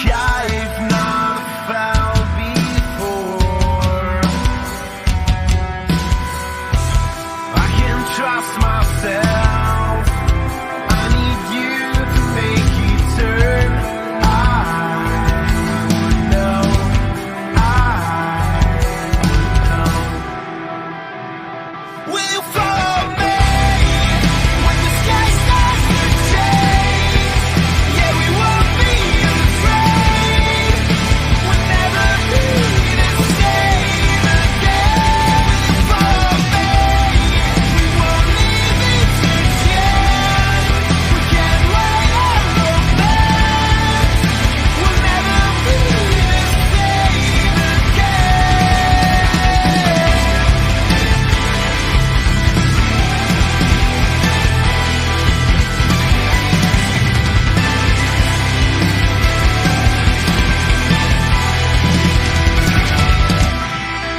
I've not found before. I can trust myself. I need you to make it turn. I know. Will you follow me when the sky starts to change? Yeah, we won't be afraid. We'll never be the same again. Will you follow me? We won't leave it to chance. We can't wait on romance. We'll never be the same again.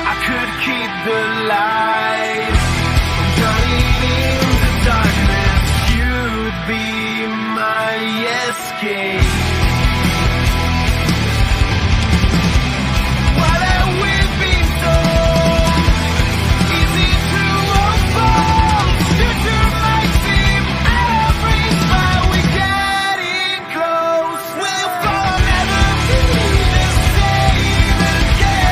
I could keep the light from turning into darkness. You'd be my escape. While we've been told, easy to unfold. Future might seem out of reach, but we're getting close. We'll fall, never be the same again.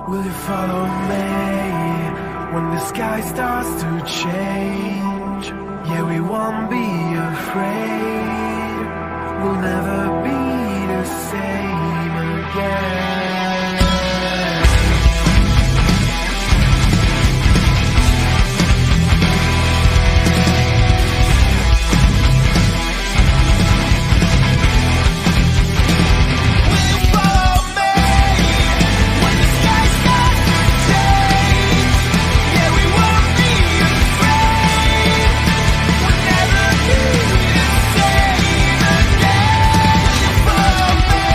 Will you follow me when the sky starts to change? Yeah, we won't be afraid. We'll never be the same again. Will you follow me when the sky starts to change? Yeah, we won't be afraid. We'll never be the same again. Will you follow me?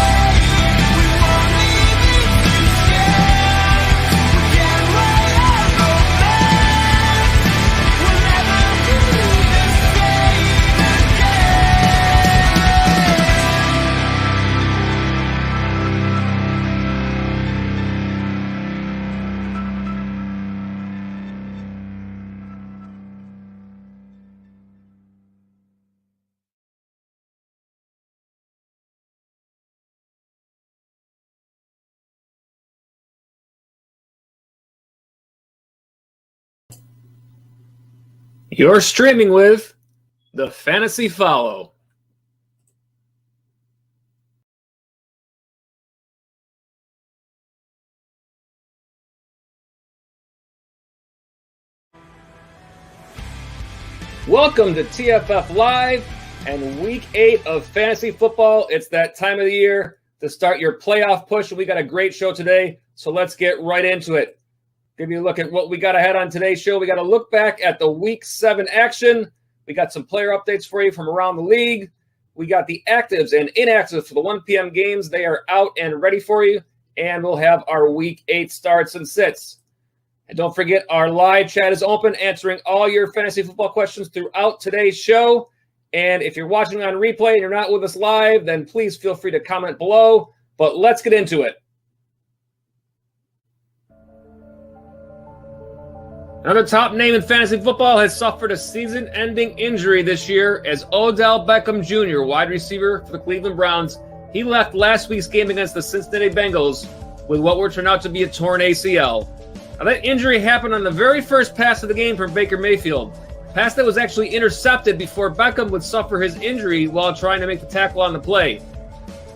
We won't leave it to chance. We can't wait on romance. We'll never be the same You're streaming with the Fantasy Follow. Welcome to TFF Live and Week 8 of Fantasy Football. It's that time of the year to start your playoff push. We got a great show today, so let's get right into it. Give you a look at what we got ahead on today's show. We got to look back at the Week 7 action. We got some player updates for you from around the league. We got the actives and inactives for the 1 p.m. games. They are out and ready for you. And we'll have our Week 8 starts and sits. And don't forget, our live chat is open, answering all your fantasy football questions throughout today's show. And if you're watching on replay and you're not with us live, then please feel free to comment below. But let's get into it. Another top name in fantasy football has suffered a season-ending injury this year as Odell Beckham Jr., wide receiver for the Cleveland Browns. He left last week's game against the Cincinnati Bengals with what would turn out to be a torn ACL. Now, that injury happened on the very first pass of the game from Baker Mayfield. Pass that was actually intercepted before Beckham would suffer his injury while trying to make the tackle on the play.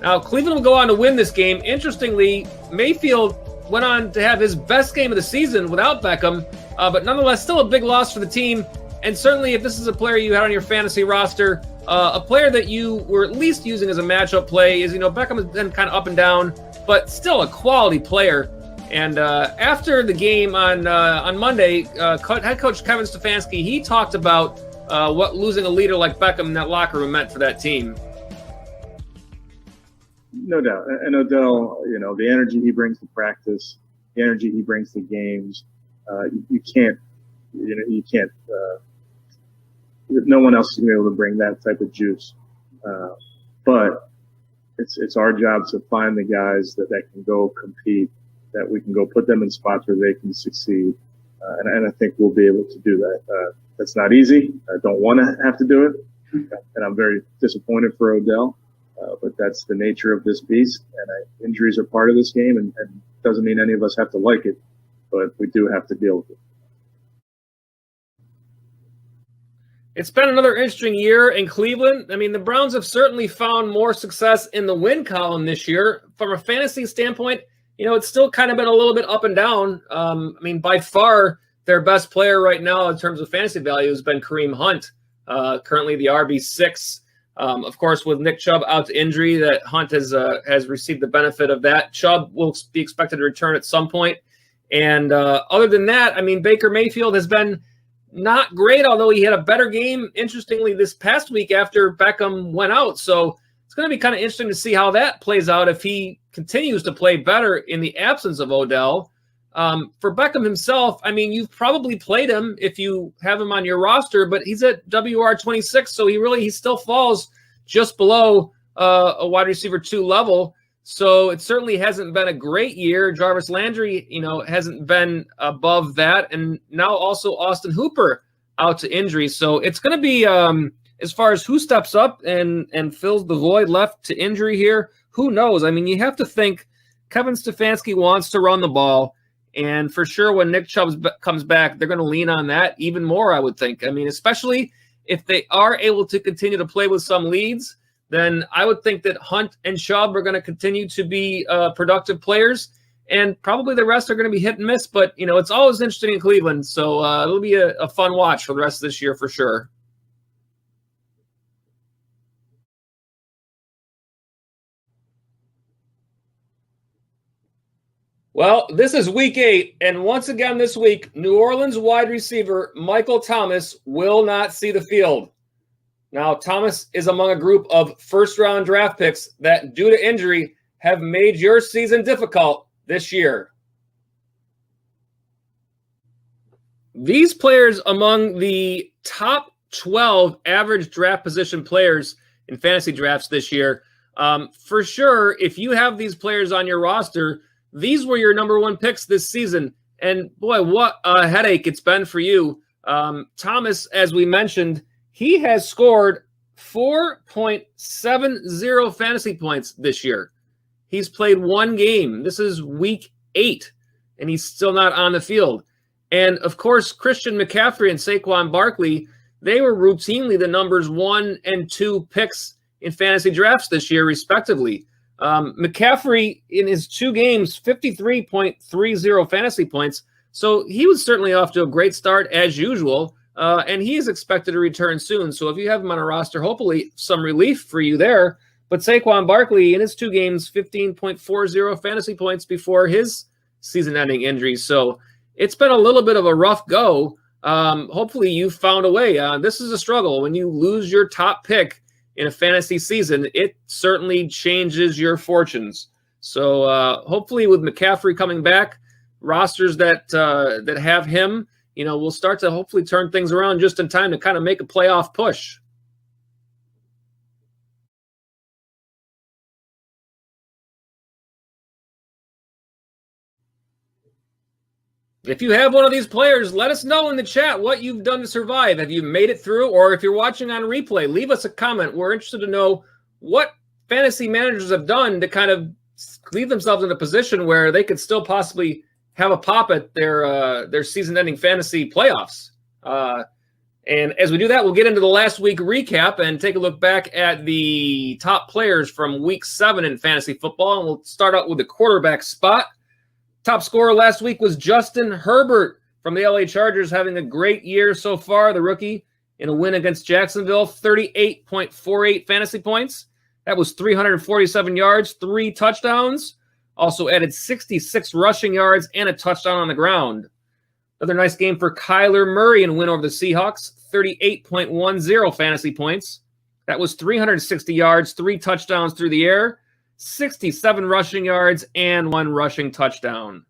Now, Cleveland will go on to win this game. Interestingly, Mayfield went on to have his best game of the season without Beckham, but nonetheless, still a big loss for the team. And certainly, if this is a player you had on your fantasy roster, a player that you were at least using as a matchup play is, Beckham has been kind of up and down, but still a quality player. And after the game on Monday, head coach Kevin Stefanski, he talked about what losing a leader like Beckham in that locker room meant for that team. No doubt. And Odell, the energy he brings to practice, the energy he brings to games, you can't, no one else is going to be able to bring that type of juice. But it's our job to find the guys that can go compete, that we can go put them in spots where they can succeed. And I think we'll be able to do that. That's not easy. I don't want to have to do it. And I'm very disappointed for Odell. But that's the nature of this beast. And injuries are part of this game, and doesn't mean any of us have to like it, but we do have to deal with it. It's been another interesting year in Cleveland. I mean, the Browns have certainly found more success in the win column this year. From a fantasy standpoint, it's still kind of been a little bit up and down. I mean, by far, their best player right now in terms of fantasy value has been Kareem Hunt, currently the RB6. Of course, with Nick Chubb out to injury, that Hunt has received the benefit of that. Chubb will be expected to return at some point. And other than that, I mean, Baker Mayfield has been not great, although he had a better game, interestingly, this past week after Beckham went out. So it's going to be kind of interesting to see how that plays out if he continues to play better in the absence of Odell. For Beckham himself, I mean, you've probably played him if you have him on your roster, but he's at WR26, so he still falls just below a wide receiver 2 level. So it certainly hasn't been a great year. Jarvis Landry, hasn't been above that. And now also Austin Hooper out to injury. So it's going to be, as far as who steps up and fills the void left to injury here, who knows? I mean, you have to think Kevin Stefanski wants to run the ball. And for sure, when Nick Chubb comes back, they're going to lean on that even more, I would think. I mean, especially if they are able to continue to play with some leads, then I would think that Hunt and Chubb are going to continue to be productive players, and probably the rest are going to be hit and miss. But, it's always interesting in Cleveland, so it'll be a fun watch for the rest of this year for sure. Well, this is week 8, and once again this week, New Orleans wide receiver Michael Thomas will not see the field. Now, Thomas is among a group of first-round draft picks that, due to injury, have made your season difficult this year. These players among the top 12 average draft position players in fantasy drafts this year, for sure, if you have these players on your roster, these were your number 1 picks this season. And boy, what a headache it's been for you. Thomas, as we mentioned, he has scored 4.70 fantasy points this year. He's played 1 game. This is week 8, and he's still not on the field. And, of course, Christian McCaffrey and Saquon Barkley, they were routinely the numbers 1 and 2 picks in fantasy drafts this year, respectively. McCaffrey, in his 2 games, 53.30 fantasy points. So he was certainly off to a great start, as usual. And he is expected to return soon. So if you have him on a roster, hopefully some relief for you there. But Saquon Barkley, in his 2 games, 15.40 fantasy points before his season-ending injury. So it's been a little bit of a rough go. Hopefully you found a way. This is a struggle. When you lose your top pick in a fantasy season, it certainly changes your fortunes. So hopefully with McCaffrey coming back, rosters that have him, we'll start to hopefully turn things around just in time to kind of make a playoff push. If you have one of these players, let us know in the chat what you've done to survive. Have you made it through? Or if you're watching on replay, leave us a comment. We're interested to know what fantasy managers have done to kind of leave themselves in a position where they could still possibly have a pop at their season-ending fantasy playoffs. And as we do that, we'll get into the last week recap and take a look back at the top players from week 7 in fantasy football. And we'll start out with the quarterback spot. Top scorer last week was Justin Herbert from the LA Chargers, having a great year so far, the rookie, in a win against Jacksonville, 38.48 fantasy points. That was 347 yards, 3 touchdowns. Also added 66 rushing yards and a touchdown on the ground. Another nice game for Kyler Murray in a win over the Seahawks, 38.10 fantasy points. That was 360 yards, 3 touchdowns through the air. 67 rushing yards, and 1 rushing touchdown.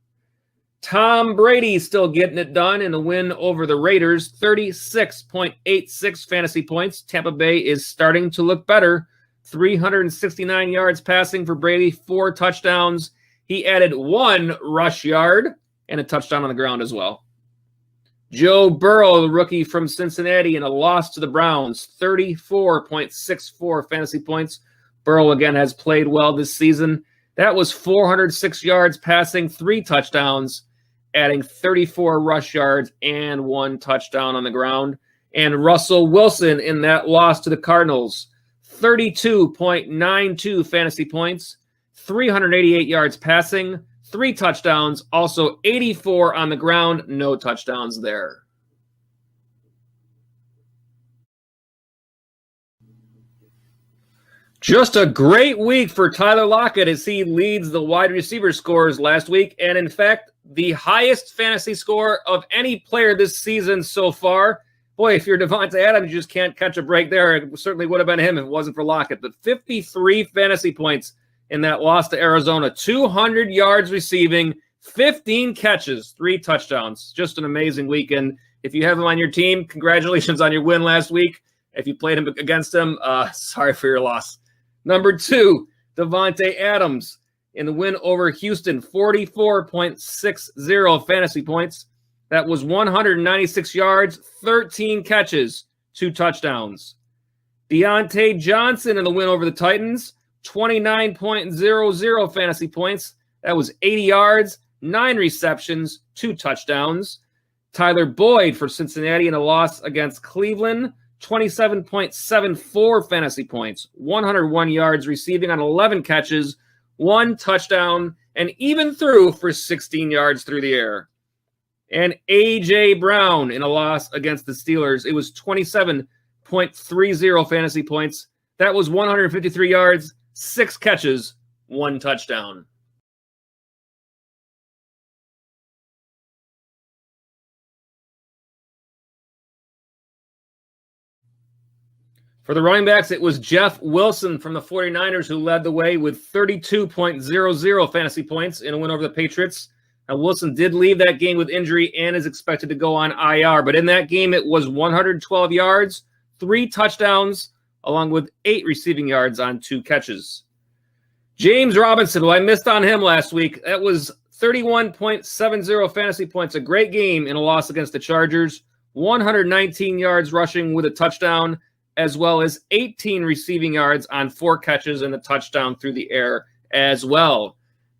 Tom Brady still getting it done in a win over the Raiders, 36.86 fantasy points. Tampa Bay is starting to look better. 369 yards passing for Brady, 4 touchdowns. He added 1 rush yard and a touchdown on the ground as well. Joe Burrow, the rookie from Cincinnati, in a loss to the Browns, 34.64 fantasy points. Burrow again has played well this season. That was 406 yards passing, 3 touchdowns, adding 34 rush yards and 1 touchdown on the ground. And Russell Wilson in that loss to the Cardinals, 32.92 fantasy points, 388 yards passing, 3 touchdowns, also 84 on the ground, no touchdowns there. Just a great week for Tyler Lockett as he leads the wide receiver scores last week, and in fact, the highest fantasy score of any player this season so far. Boy, if you're Devontae Adams, you just can't catch a break there. It certainly would have been him if it wasn't for Lockett. But 53 fantasy points in that loss to Arizona, 200 yards receiving, 15 catches, 3 touchdowns. Just an amazing week. And if you have him on your team, congratulations on your win last week. If you played him against him, sorry for your loss. Number 2, Devontae Adams in the win over Houston, 44.60 fantasy points. That was 196 yards, 13 catches, 2 touchdowns. Deontay Johnson in the win over the Titans, 29.00 fantasy points. That was 80 yards, 9 receptions, 2 touchdowns. Tyler Boyd for Cincinnati in a loss against Cleveland, 27.74 fantasy points, 101 yards receiving on 11 catches, 1 touchdown, and even threw for 16 yards through the air. And A.J. Brown in a loss against the Steelers. It was 27.30 fantasy points. That was 153 yards, 6 catches, 1 touchdown. For the running backs, it was Jeff Wilson from the 49ers who led the way with 32.00 fantasy points in a win over the Patriots. Now, Wilson did leave that game with injury and is expected to go on IR. But in that game, it was 112 yards, 3 touchdowns, along with 8 receiving yards on 2 catches. James Robinson, well, I missed on him last week. That was 31.70 fantasy points. A great game in a loss against the Chargers. 119 yards rushing with a touchdown, as well as 18 receiving yards on 4 catches and a touchdown through the air as well.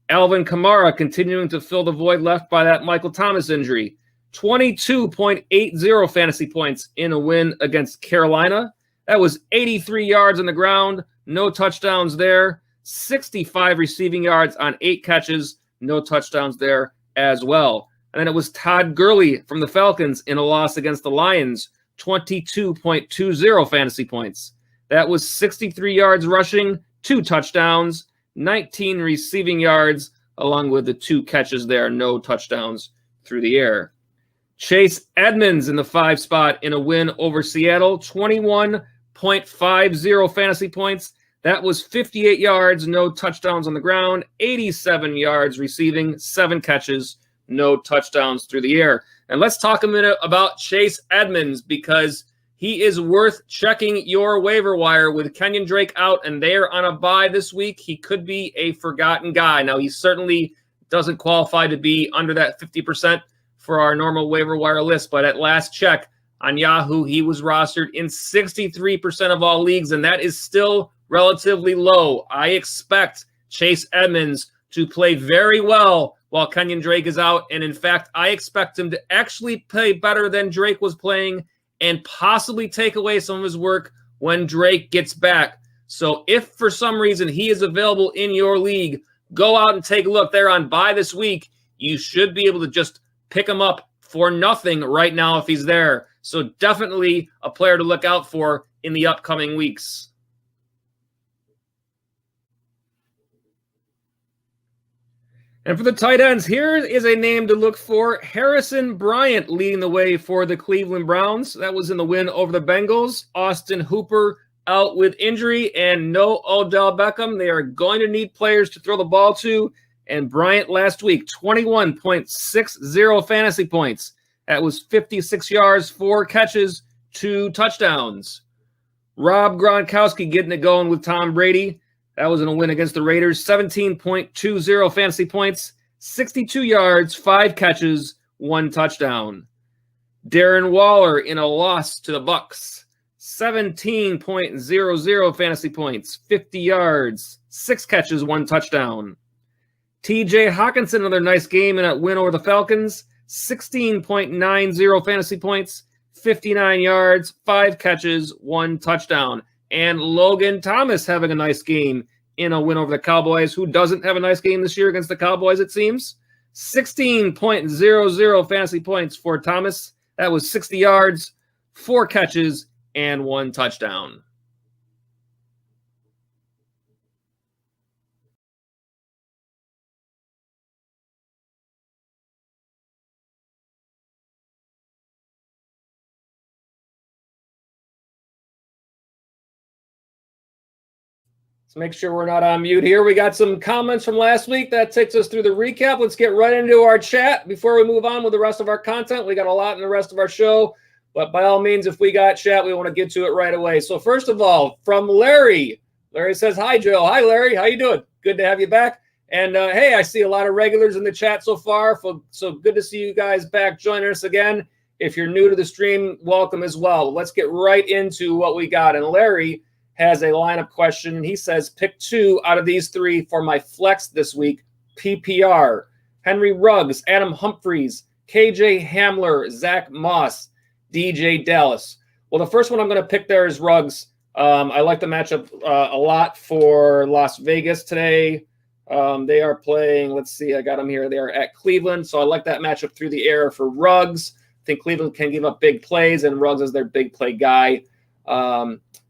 Alvin Kamara continuing to fill the void left by that Michael Thomas injury. 22.80 fantasy points in a win against Carolina. That was 83 yards on the ground, no touchdowns there. 65 receiving yards on 8 catches, no touchdowns there as well. And then it was Todd Gurley from the Falcons in a loss against the Lions. 22.20 fantasy points. That was 63 yards rushing, 2 touchdowns, 19 receiving yards, along with the 2 catches there, no touchdowns through the air. Chase Edmonds in the 5 spot in a win over Seattle, 21.50 fantasy points. That was 58 yards, no touchdowns on the ground, 87 yards receiving, 7 catches, no touchdowns through the air. And let's talk a minute about Chase Edmonds because he is worth checking your waiver wire with Kenyon Drake out, and they're on a bye this week. He could be a forgotten guy. Now, he certainly doesn't qualify to be under that 50% for our normal waiver wire list, but at last check on Yahoo, he was rostered in 63% of all leagues, and that is still relatively low. I expect Chase Edmonds to play very well while Kenyon Drake is out. And in fact, I expect him to actually play better than Drake was playing and possibly take away some of his work when Drake gets back. So if for some reason he is available in your league, go out and take a look. They're on bye this week. You should be able to just pick him up for nothing right now if he's there. So definitely a player to look out for in the upcoming weeks. And for the tight ends, here is a name to look for. Harrison Bryant leading the way for the Cleveland Browns. That was in the win over the Bengals. Austin Hooper out with injury and no Odell Beckham. They are going to need players to throw the ball to. And Bryant last week, 21.60 fantasy points. That was 56 yards, 4 catches, 2 touchdowns. Rob Gronkowski getting it going with Tom Brady. That was in a win against the Raiders. 17.20 fantasy points, 62 yards, 5 catches, 1 touchdown. Darren Waller in a loss to the Bucs. 17.00 fantasy points, 50 yards, 6 catches, 1 touchdown. TJ Hawkinson, another nice game in a win over the Falcons. 16.90 fantasy points, 59 yards, 5 catches, 1 touchdown. And Logan Thomas having a nice game in a win over the Cowboys. Who doesn't have a nice game this year against the Cowboys, it seems? 16.00 fantasy points for Thomas. That was 60 yards, 4 catches, and 1 touchdown. Let's make sure we're not on mute here. We got some comments from last week. That takes us through the recap. Let's get right into our chat before we move on with the rest of our content. We got a lot in the rest of our show, but by all means, if we got chat, we want to get to it right away. So first of all, from Larry. Larry says, hi, Joe. Hi, Larry. How you doing? Good to have you back. And, hey, I see a lot of regulars in the chat so far. So good to see you guys back joining us again. If you're new to the stream, welcome as well. Let's get right into what we got. And Larry has a lineup question. He says, pick 2 out of these 3 for my flex this week. PPR, Henry Ruggs, Adam Humphries, KJ Hamler, Zach Moss, DJ Dallas. Well, the first one I'm going to pick there is Ruggs. I like the matchup a lot for Las Vegas today. They are playing, let's see, I got them here. They are at Cleveland. So I like that matchup through the air for Ruggs. I think Cleveland can give up big plays, and Ruggs is their big play guy.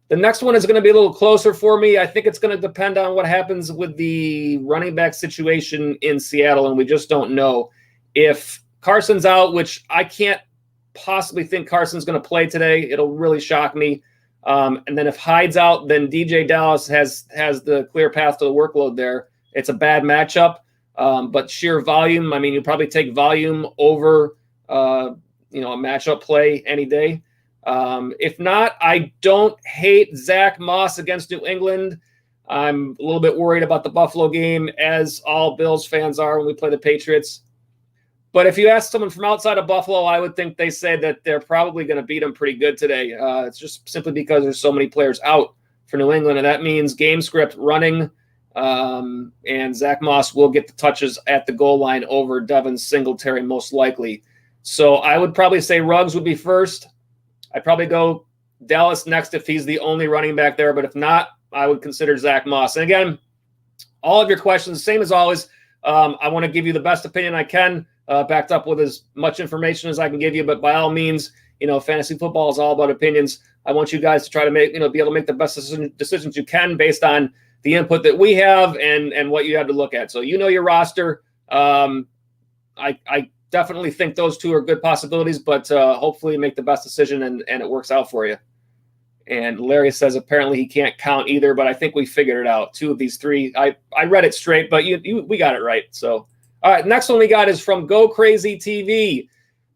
The next one is going to be a little closer for me. I think it's going to depend on what happens with the running back situation in Seattle, and we just don't know. If Carson's out, which I can't possibly think Carson's going to play today, it'll really shock me. And then if Hyde's out, then DJ Dallas has the clear path to the workload there. It's a bad matchup, but sheer volume, I mean, you probably take volume over a matchup play any day. If not, I don't hate Zach Moss against New England. I'm a little bit worried about the Buffalo game, as all Bills fans are when we play the Patriots. But if you ask someone from outside of Buffalo, I would think they say that they're probably going to beat them pretty good today. It's just simply because there's so many players out for New England, and that means game script running, and Zach Moss will get the touches at the goal line over Devin Singletary most likely. So I would probably say Ruggs would be first. I'd probably go Dallas next if he's the only running back there. But if not, I would consider Zach Moss. And again, all of your questions, same as always. I want to give you the best opinion I can, backed up with as much information as I can give you. But by all means, fantasy football is all about opinions. I want you guys to try to make, be able to make the best decisions you can based on the input that we have and what you have to look at. So your roster. I definitely think those 2 are good possibilities, but hopefully make the best decision and it works out for you. And Larry says apparently he can't count either, but I think we figured it out. 2 of these 3. I read it straight, but we got it right. So, all right, next one we got is from Go Crazy TV.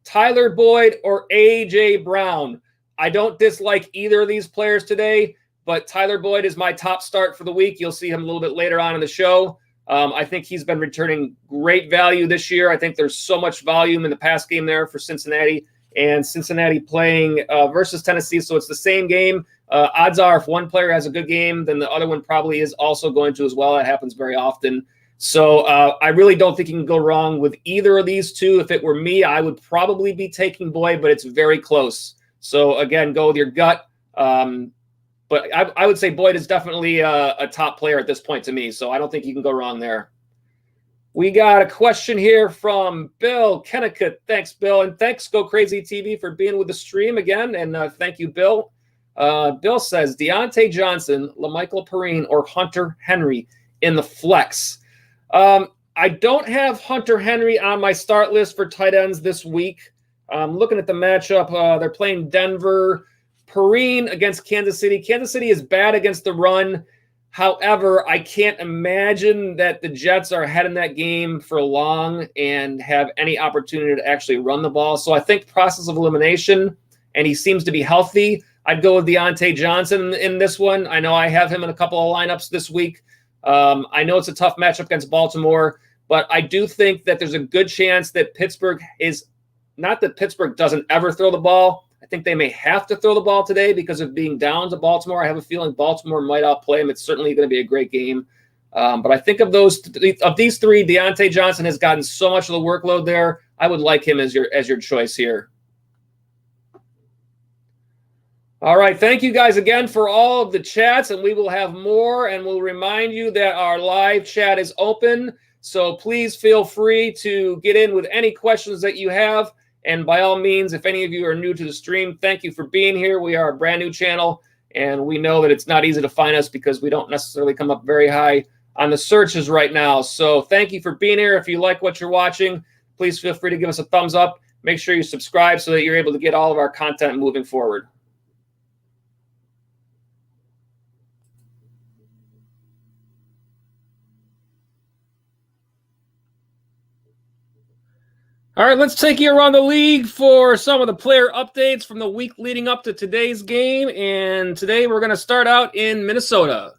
Tyler Boyd or A.J. Brown. I don't dislike either of these players today, but Tyler Boyd is my top start for the week. You'll see him a little bit later on in the show. I think he's been returning great value this year. I think there's so much volume in the pass game there for Cincinnati, and Cincinnati playing versus Tennessee. So it's the same game. Odds are if one player has a good game, then the other one probably is also going to as well. That happens very often. So I really don't think you can go wrong with either of these 2. If it were me, I would probably be taking Boyd, but it's very close. So again, go with your gut. But I would say Boyd is definitely a top player at this point to me, so I don't think you can go wrong there. We got a question here from Bill Kennicott. Thanks, Bill, and thanks Go Crazy TV for being with the stream again, and thank you, Bill. Bill says, Deontay Johnson, LaMichael Perrine, or Hunter Henry in the flex. I don't have Hunter Henry on my start list for tight ends this week. Looking at the matchup, they're playing Denver. Perrine against Kansas City. Kansas City is bad against the run. However, I can't imagine that the Jets are ahead in that game for long and have any opportunity to actually run the ball. So I think process of elimination, and he seems to be healthy. I'd go with Deontay Johnson in this one. I know I have him in a couple of lineups this week. I know it's a tough matchup against Baltimore, but I do think that there's a good chance that Pittsburgh is not that Pittsburgh doesn't ever throw the ball. I think they may have to throw the ball today because of being down to Baltimore. I have a feeling Baltimore might outplay them. It's certainly going to be a great game. But I think of these three, Deontay Johnson has gotten so much of the workload there. I would like him as your choice here. All right. Thank you guys again for all of the chats, and we will have more, and we'll remind you that our live chat is open. So please feel free to get in with any questions that you have. And by all means, if any of you are new to the stream, thank you for being here. We are a brand new channel, and we know that it's not easy to find us because we don't necessarily come up very high on the searches right now. So thank you for being here. If you like what you're watching, please feel free to give us a thumbs up. Make sure you subscribe so that you're able to get all of our content moving forward. All right, let's take you around the league for some of the player updates from the week leading up to today's game. And today we're going to start out in Minnesota.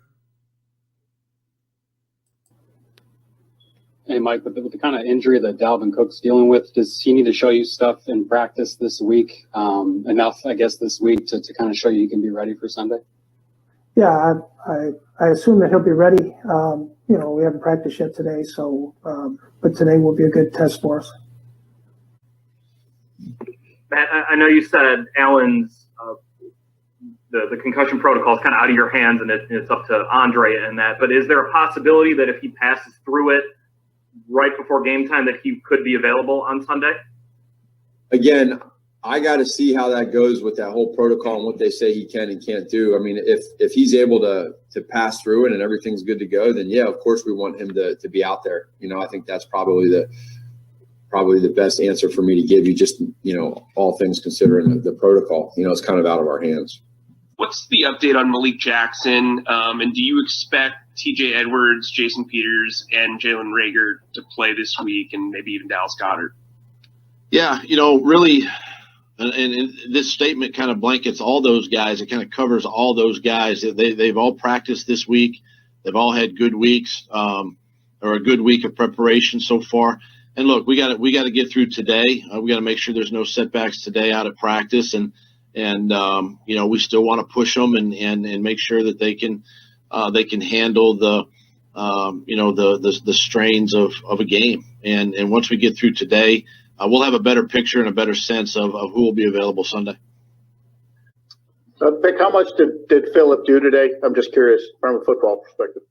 Hey, Mike, with the kind of injury that Dalvin Cook's dealing with, does he need to show you stuff in practice this week? Enough, I guess, this week to kind of show you he can be ready for Sunday? Yeah, I assume that he'll be ready. We haven't practiced yet today, so but today will be a good test for us. Matt, I know you said Allen's the concussion protocol is kind of out of your hands, and it's up to Andre and that. But is there a possibility that if he passes through it right before game time, that he could be available on Sunday? Again, I got to see how that goes with that whole protocol and what they say he can and can't do. I mean, if he's able to pass through it and everything's good to go, then yeah, of course we want him to be out there. I think that's probably the best answer for me to give you, just, all things considering the protocol. It's kind of out of our hands. What's the update on Malik Jackson? And do you expect TJ Edwards, Jason Peters, and Jalen Reagor to play this week, and maybe even Dallas Goedert? Yeah, really, and this statement kind of blankets all those guys. It kind of covers all those guys. They've all practiced this week. They've all had good weeks, or a good week of preparation so far. And look, we got to get through today. We got to make sure there's no setbacks today out of practice, and we still want to push them and make sure that they can handle the strains of a game. And once we get through today, we'll have a better picture and a better sense of who will be available Sunday. Vic, how much did Phillip do today? I'm just curious from a football perspective.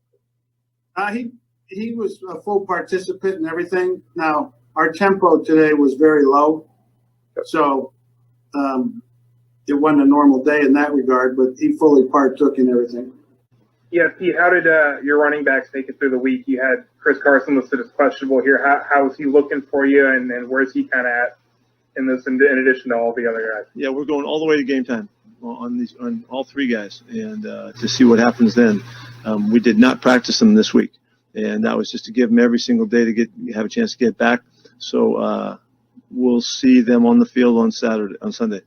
He was a full participant in everything. Now, our tempo today was very low, so it wasn't a normal day in that regard, but he fully partook in everything. Yeah, Pete, how did your running backs make it through the week? You had Chris Carson listed as questionable here. How is he looking for you, and where's he kind of at in this, in addition to all the other guys? Yeah, we're going all the way to game time on all three guys, and to see what happens then. We did not practice them this week. And that was just to give them every single day to have a chance to get back. So we'll see them on the field on Sunday.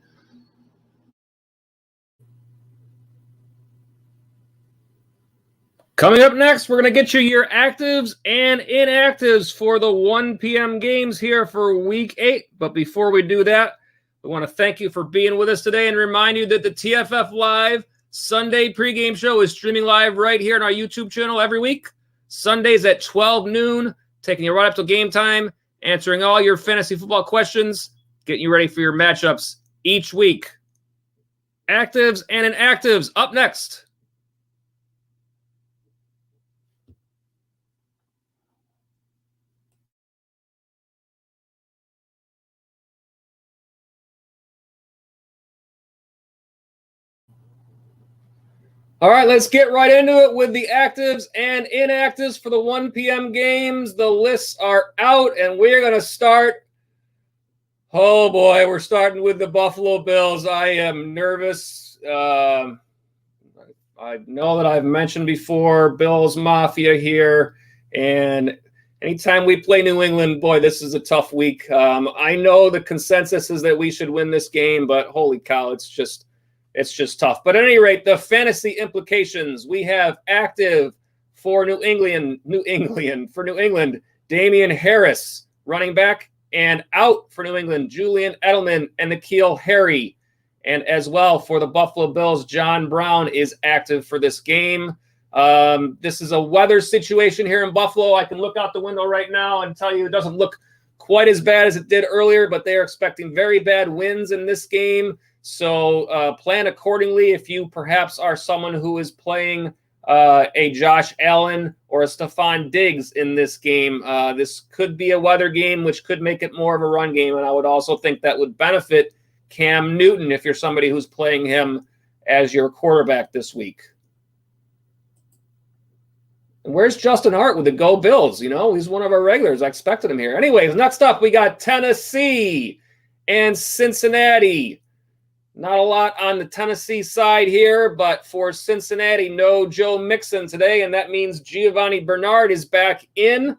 Coming up next, we're going to get you your actives and inactives for the 1 p.m. games here for Week 8. But before we do that, we want to thank you for being with us today and remind you that the TFF Live Sunday pregame show is streaming live right here on our YouTube channel every week. Sundays at 12 noon, taking you right up to game time, answering all your fantasy football questions, getting you ready for your matchups each week. Actives and inactives up next. All right, let's get right into it with the actives and inactives for the 1 p.m. games. The lists are out, and we're going to start. Oh boy, we're starting with the Buffalo Bills. I am nervous. I know that I've mentioned before, Bills Mafia here, and anytime we play New England, boy, this is a tough week. I know the consensus is that we should win this game, but holy cow, it's just tough. But at any rate, the fantasy implications, we have active for New England, Damian Harris, running back, and out for New England, Julian Edelman and N'Keal Harry. And as well for the Buffalo Bills, John Brown is active for this game. This is a weather situation here in Buffalo. I can look out the window right now and tell you it doesn't look quite as bad as it did earlier, but they are expecting very bad winds in this game. So plan accordingly if you perhaps are someone who is playing a Josh Allen or a Stephon Diggs in this game. This could be a weather game, which could make it more of a run game, and I would also think that would benefit Cam Newton if you're somebody who's playing him as your quarterback this week. And where's Justin Hart with the Go Bills? You know, he's one of our regulars. I expected him here. Anyways, next up, we got Tennessee and Cincinnati. Not a lot on the Tennessee side here, but for Cincinnati, no Joe Mixon today, and that means Giovanni Bernard is back in.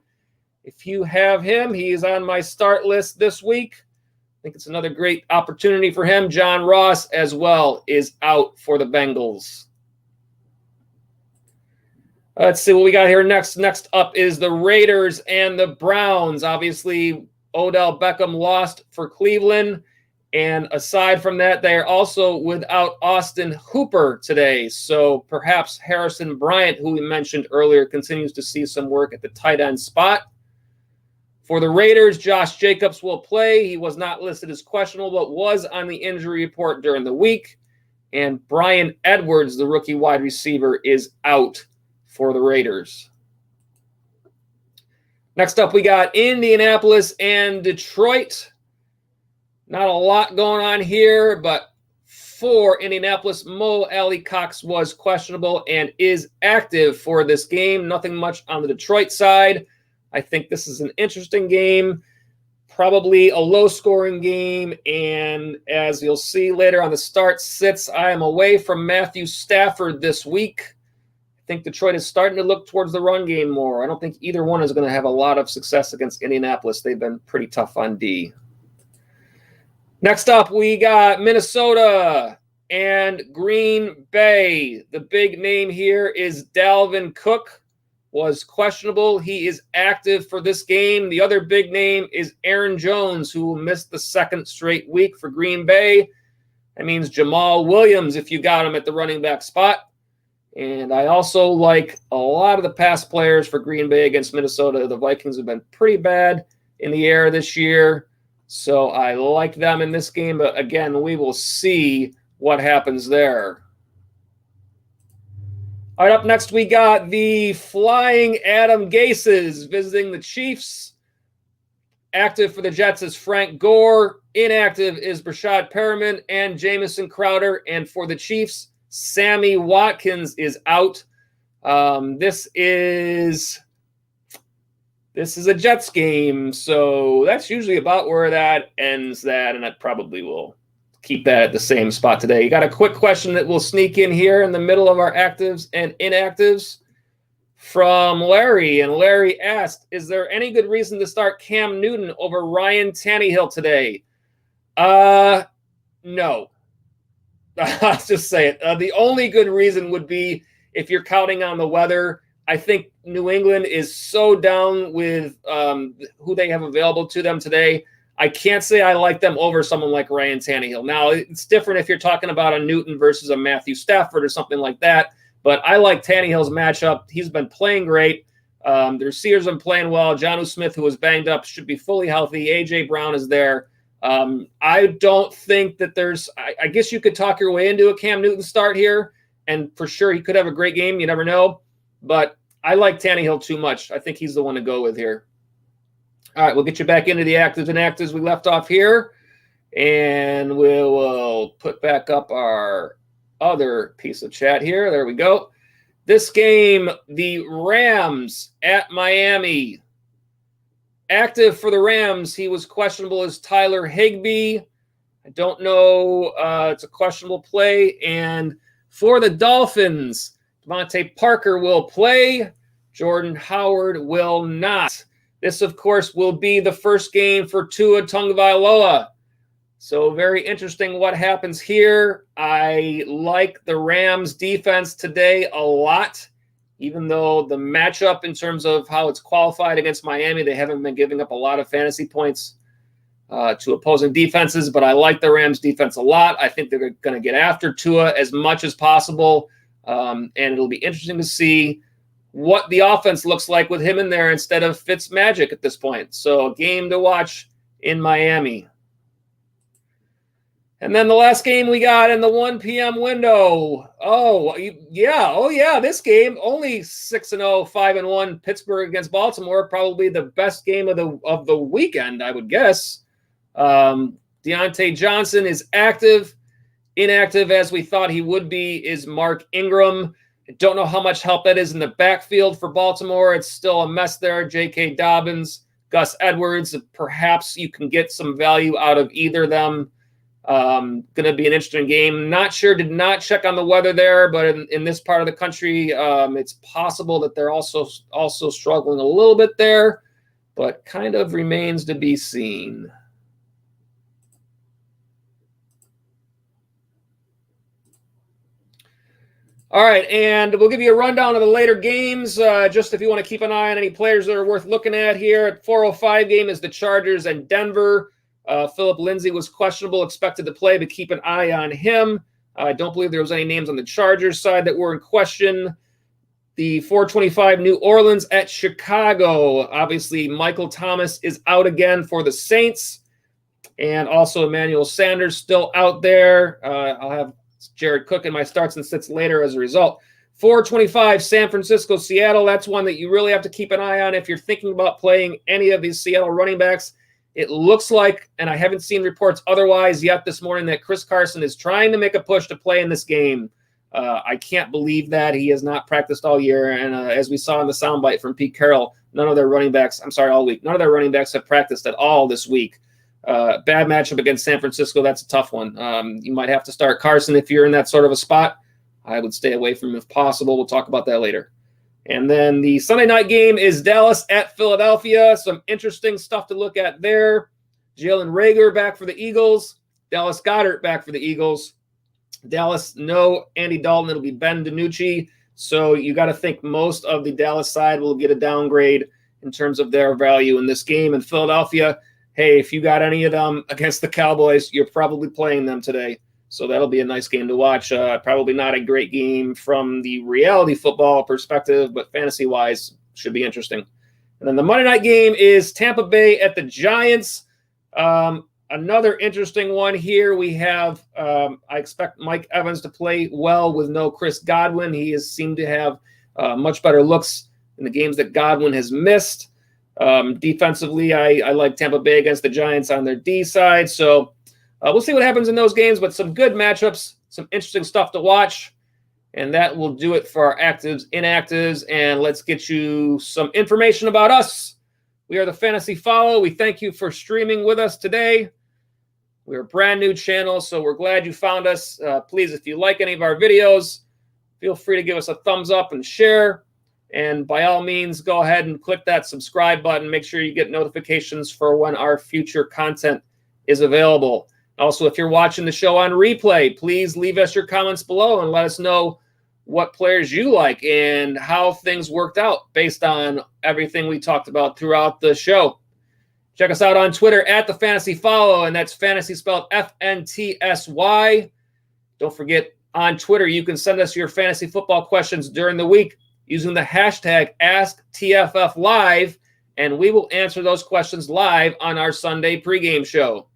If you have him, he is on my start list this week. I think it's another great opportunity for him. John Ross as well is out for the Bengals. Let's see what we got here next. Next up is the Raiders and the Browns. Obviously, Odell Beckham lost for Cleveland. And aside from that, they are also without Austin Hooper today. So perhaps Harrison Bryant, who we mentioned earlier, continues to see some work at the tight end spot. For the Raiders, Josh Jacobs will play. He was not listed as questionable, but was on the injury report during the week. And Brian Edwards, the rookie wide receiver, is out for the Raiders. Next up, we got Indianapolis and Detroit. Not a lot going on here, but for Indianapolis, Mo Alley-Cox was questionable and is active for this game. Nothing much on the Detroit side. I think this is an interesting game, probably a low-scoring game, and as you'll see later on the start sits, I am away from Matthew Stafford this week. I think Detroit is starting to look towards the run game more. I don't think either one is going to have a lot of success against Indianapolis. They've been pretty tough on D. Next up, we got Minnesota and Green Bay. The big name here is Dalvin Cook. Was questionable. He is active for this game. The other big name is Aaron Jones, who missed the second straight week for Green Bay. That means Jamal Williams if you got him at the running back spot. And I also like a lot of the pass players for Green Bay against Minnesota. The Vikings have been pretty bad in the air this year. So I like them in this game. But again, we will see what happens there. All right, up next, we got the Flying Adam Gases visiting the Chiefs. Active for the Jets is Frank Gore. Inactive is Brashad Perriman and Jamison Crowder. And for the Chiefs, Sammy Watkins is out. This is a Jets game, so that's usually about where that ends that, and I probably will keep that at the same spot today. You got a quick question that will sneak in here in the middle of our actives and inactives from Larry. And Larry asked, is there any good reason to start Cam Newton over Ryan Tannehill today? No. I'll just say it. The only good reason would be if you're counting on the weather. I think New England is so down with who they have available to them today. I can't say I like them over someone like Ryan Tannehill. Now, it's different if you're talking about a Newton versus a Matthew Stafford or something like that, but I like Tannehill's matchup. He's been playing great. The receivers have been playing well. Jonnu Smith, who was banged up, should be fully healthy. A.J. Brown is there. I don't think that there's – I guess you could talk your way into a Cam Newton start here, and for sure he could have a great game. You never know. But I like Tannehill too much. I think he's the one to go with here. All right, we'll get you back into the actives and actives we left off here. And we'll put back up our other piece of chat here. There we go. This game, the Rams at Miami. active for the Rams, he was questionable as Tyler Higbee. I don't know. It's a questionable play. And for the Dolphins, Devontae Parker will play. Jordan Howard will not. This, of course, will be the first game for Tua Tagovailoa. So very interesting what happens here. I like the Rams defense today a lot, even though the matchup in terms of how it's qualified against Miami, they haven't been giving up a lot of fantasy points to opposing defenses, but I like the Rams defense a lot. I think they're going to get after Tua as much as possible, and it'll be interesting to see what the offense looks like with him in there instead of Fitzmagic at this point. So a game to watch in Miami. And then the last game we got in the 1 p.m. window. Oh, yeah, this game, only 6-0, 5-1, Pittsburgh against Baltimore, probably the best game of the weekend, I would guess. Deontay Johnson is active. Inactive, as we thought he would be, is Mark Ingram. I don't know how much help that is in the backfield for Baltimore. It's still a mess there. J.K. Dobbins, Gus Edwards, perhaps you can get some value out of either of them. Going to be an interesting game. Not sure, did not check on the weather there, but in this part of the country, it's possible that they're also struggling a little bit there, but kind of remains to be seen. All right, and we'll give you a rundown of the later games, just if you want to keep an eye on any players that are worth looking at here. At 4:05 game is the Chargers and Denver. Philip Lindsay was questionable, expected to play, but keep an eye on him. I don't believe there was any names on the Chargers side that were in question. The 4:25 New Orleans at Chicago. Obviously, Michael Thomas is out again for the Saints, and also Emmanuel Sanders still out there. I'll have Jared Cook in my starts and sits later as a result. 4:25 San Francisco, Seattle. That's one that you really have to keep an eye on if you're thinking about playing any of these Seattle running backs. It looks like, and I haven't seen reports otherwise yet this morning, that Chris Carson is trying to make a push to play in this game. I can't believe that. He has not practiced all year, and as we saw in the soundbite from Pete Carroll, all week. None of their running backs have practiced at all this week. Bad matchup against San Francisco. That's a tough one. You might have to start Carson if you're in that sort of a spot. I would stay away from him if possible. We'll talk about that later. And then the Sunday night game is Dallas at Philadelphia. Some interesting stuff to look at there. Jalen Reagor back for the Eagles. Dallas Goedert back for the Eagles. Dallas, no Andy Dalton. It'll be Ben DiNucci. So you got to think most of the Dallas side will get a downgrade in terms of their value in this game. And Philadelphia, hey, if you got any of them against the Cowboys, you're probably playing them today. So that'll be a nice game to watch. Probably not a great game from the reality football perspective, but fantasy-wise should be interesting. And then the Monday night game is Tampa Bay at the Giants. Another interesting one here. We have, I expect Mike Evans to play well with no Chris Godwin. He has seemed to have much better looks in the games that Godwin has missed. Defensively, I like Tampa Bay against the Giants on their D side. So we'll see what happens in those games, but some good matchups, some interesting stuff to watch. And that will do it for our actives, inactives. And let's get you some information about us. We are the Fantasy Follow. We thank you for streaming with us today. We're a brand new channel, so we're glad you found us. Please, if you like any of our videos, feel free to give us a thumbs up and share. And by all means, go ahead and click that subscribe button. Make sure you get notifications for when our future content is available. Also, if you're watching the show on replay, please leave us your comments below and let us know what players you like and how things worked out based on everything we talked about throughout the show. Check us out on Twitter at the Fantasy Follow, and that's fantasy spelled FNTSY. Don't forget, on Twitter, you can send us your fantasy football questions during the week using the hashtag AskTFFLive, and we will answer those questions live on our Sunday pregame show.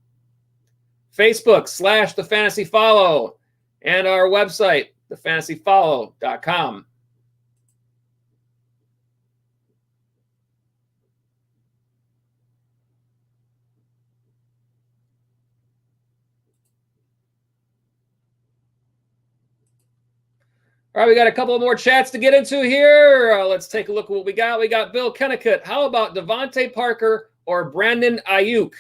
Facebook / The Fantasy Follow, and our website, thefantasyfollow.com. All right, we got a couple more chats to get into here. Let's take a look at what we got. We got Bill Kennicott. How about Devontae Parker or Brandon Ayuk?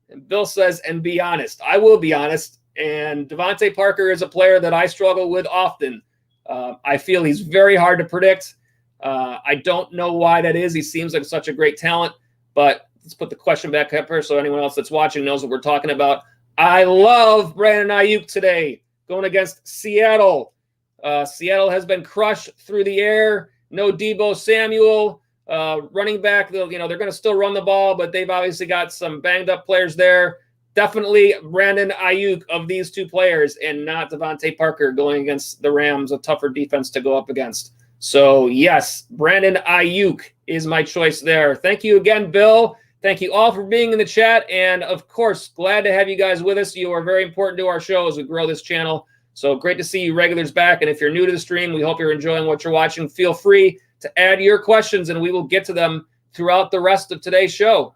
And Bill says, and be honest. I will be honest. And Devontae Parker is a player that I struggle with often. I feel he's very hard to predict. I don't know why that is. He seems like such a great talent. But let's put the question back up here so anyone else that's watching knows what we're talking about. I love Brandon Ayuk today going against Seattle. Seattle has been crushed through the air. No Deebo Samuel. Running back, they're going to still run the ball, but they've obviously got some banged up players there. Definitely Brandon Ayuk of these two players and not Devontae Parker going against the Rams, a tougher defense to go up against. So, yes, Brandon Ayuk is my choice there. Thank you again, Bill. Thank you all for being in the chat. And, of course, glad to have you guys with us. You are very important to our show as we grow this channel. So great to see you regulars back. And if you're new to the stream, we hope you're enjoying what you're watching. Feel free to add your questions, and we will get to them throughout the rest of today's show.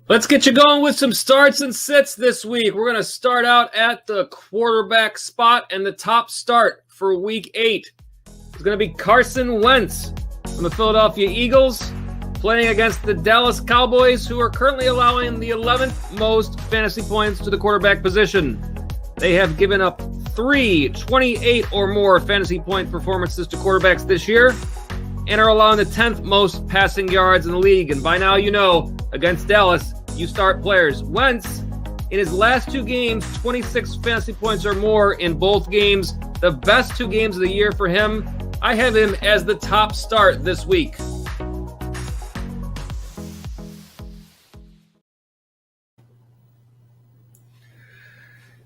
Let's get you going with some starts and sits this week. We're going to start out at the quarterback spot, and the top start for Week 8 is going to be Carson Wentz from the Philadelphia Eagles playing against the Dallas Cowboys, who are currently allowing the 11th most fantasy points to the quarterback position. They have given up 28 or more fantasy point performances to quarterbacks this year and are allowing the 10th most passing yards in the league. And by now, you know, against Dallas, you start players. Wentz, in his last two games, 26 fantasy points or more in both games. The best two games of the year for him. I have him as the top start this week.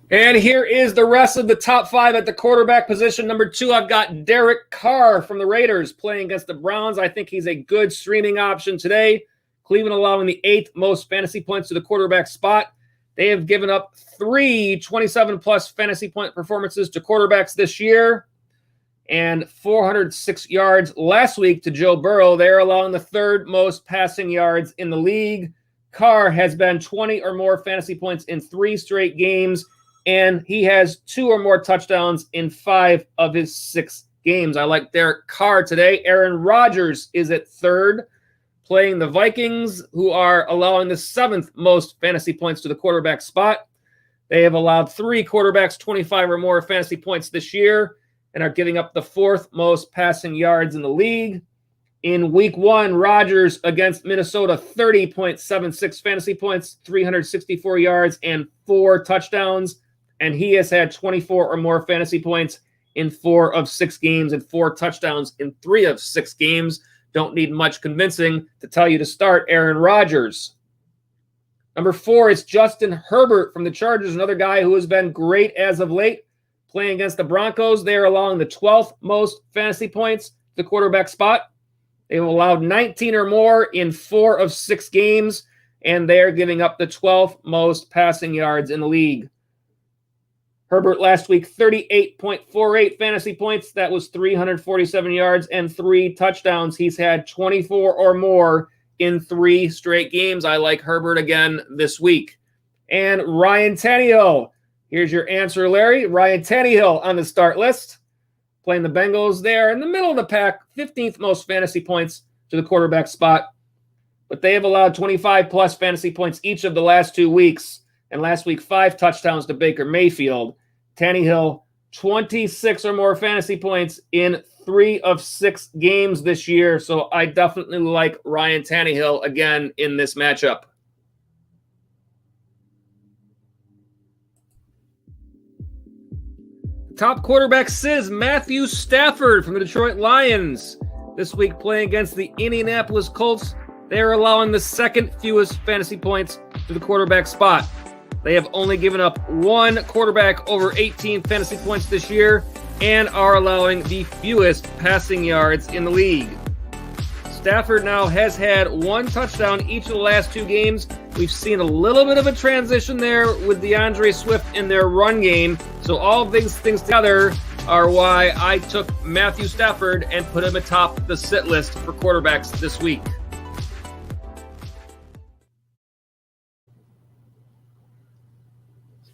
And here is the rest of the top five at the quarterback position. Number 2, I've got Derek Carr from the Raiders playing against the Browns. I think he's a good streaming option today. Cleveland allowing the 8th most fantasy points to the quarterback spot. They have given up 3 27-plus fantasy point performances to quarterbacks this year and 406 yards last week to Joe Burrow. They're allowing the 3rd most passing yards in the league. Carr has been 20 or more fantasy points in 3 straight games, and he has 2 or more touchdowns in 5 of his 6 games. I like Derek Carr today. Aaron Rodgers is at 3rd, playing the Vikings, who are allowing the 7th most fantasy points to the quarterback spot. They have allowed 3 quarterbacks 25 or more fantasy points this year and are giving up the 4th most passing yards in the league. In Week 1, Rodgers against Minnesota, 30.76 fantasy points, 364 yards, and 4 touchdowns. And he has had 24 or more fantasy points in 4 of 6 games and 4 touchdowns in 3 of 6 games. Don't need much convincing to tell you to start Aaron Rodgers. Number 4 is Justin Herbert from the Chargers, another guy who has been great as of late. Playing against the Broncos, they are allowing the 12th most fantasy points to the quarterback spot. They've allowed 19 or more in 4 of 6 games, and they are giving up the 12th most passing yards in the league. Herbert last week, 38.48 fantasy points. That was 347 yards and 3 touchdowns. He's had 24 or more in 3 straight games. I like Herbert again this week. And Ryan Tannehill. Here's your answer, Larry. Ryan Tannehill on the start list. Playing the Bengals there in the middle of the pack. 15th most fantasy points to the quarterback spot. But they have allowed 25-plus fantasy points each of the last 2 weeks. And last week, 5 touchdowns to Baker Mayfield. Tannehill, 26 or more fantasy points in 3 of 6 games this year. So I definitely like Ryan Tannehill again in this matchup. Top quarterback says Matthew Stafford from the Detroit Lions. This week playing against the Indianapolis Colts. They are allowing the 2nd fewest fantasy points to the quarterback spot. They have only given up 1 quarterback over 18 fantasy points this year and are allowing the fewest passing yards in the league. Stafford now has had 1 touchdown each of the last 2 games. We've seen a little bit of a transition there with DeAndre Swift in their run game. So all of these things together are why I took Matthew Stafford and put him atop the sit list for quarterbacks this week.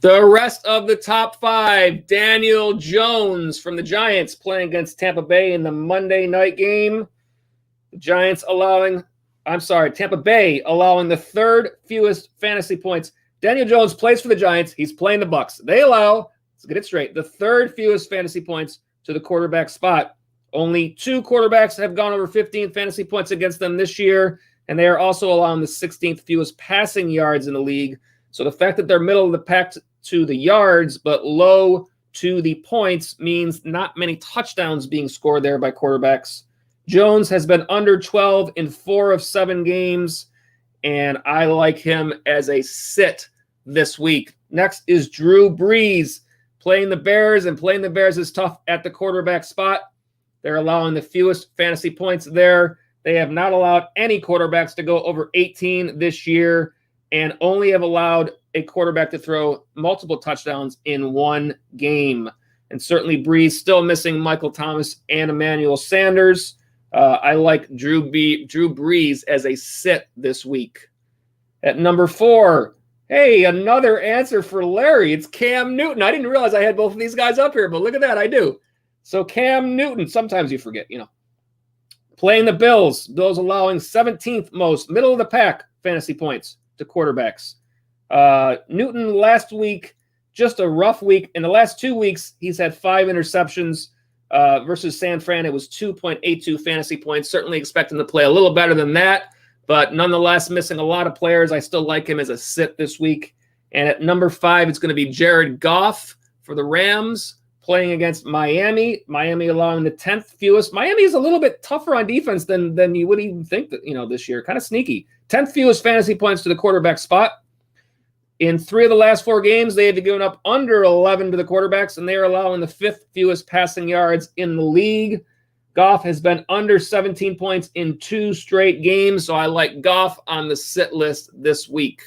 The rest of the top 5, Daniel Jones from the Giants playing against Tampa Bay in the Monday night game. Tampa Bay allowing the 3rd fewest fantasy points. Daniel Jones plays for the Giants. He's playing the Bucs. They allow, let's get it straight, the 3rd fewest fantasy points to the quarterback spot. Only 2 quarterbacks have gone over 15 fantasy points against them this year, and they are also allowing the 16th fewest passing yards in the league. So the fact that they're middle of the pack to the yards but low to the points means not many touchdowns being scored there by quarterbacks. Jones has been under 12 in 4 of 7 games, and I like him as a sit this week. Next is Drew Brees playing the Bears, and playing the Bears is tough at the quarterback spot. They're allowing the fewest fantasy points there. They have not allowed any quarterbacks to go over 18 this year and only have allowed a quarterback to throw multiple touchdowns in 1 game. And certainly Brees still missing Michael Thomas and Emmanuel Sanders. I like Drew Brees as a sit this week. At number 4, hey, another answer for Larry. It's Cam Newton. I didn't realize I had both of these guys up here, but look at that, I do. So Cam Newton, sometimes you forget, playing the Bills. Bills allowing 17th most, middle of the pack fantasy points to quarterbacks. Newton last week, just a rough week. In the last 2 weeks, he's had 5 interceptions versus San Fran. It was 2.82 fantasy points. Certainly expecting to play a little better than that, but nonetheless missing a lot of players. I still like him as a sit this week. And at number 5, it's going to be Jared Goff for the Rams playing against Miami. Miami allowing the 10th fewest. Miami is a little bit tougher on defense than you would even think that, this year. Kind of sneaky. 10th fewest fantasy points to the quarterback spot. In 3 of the last 4 games, they have given up under 11 to the quarterbacks, and they are allowing the 5th fewest passing yards in the league. Goff has been under 17 points in 2 straight games, so I like Goff on the sit list this week.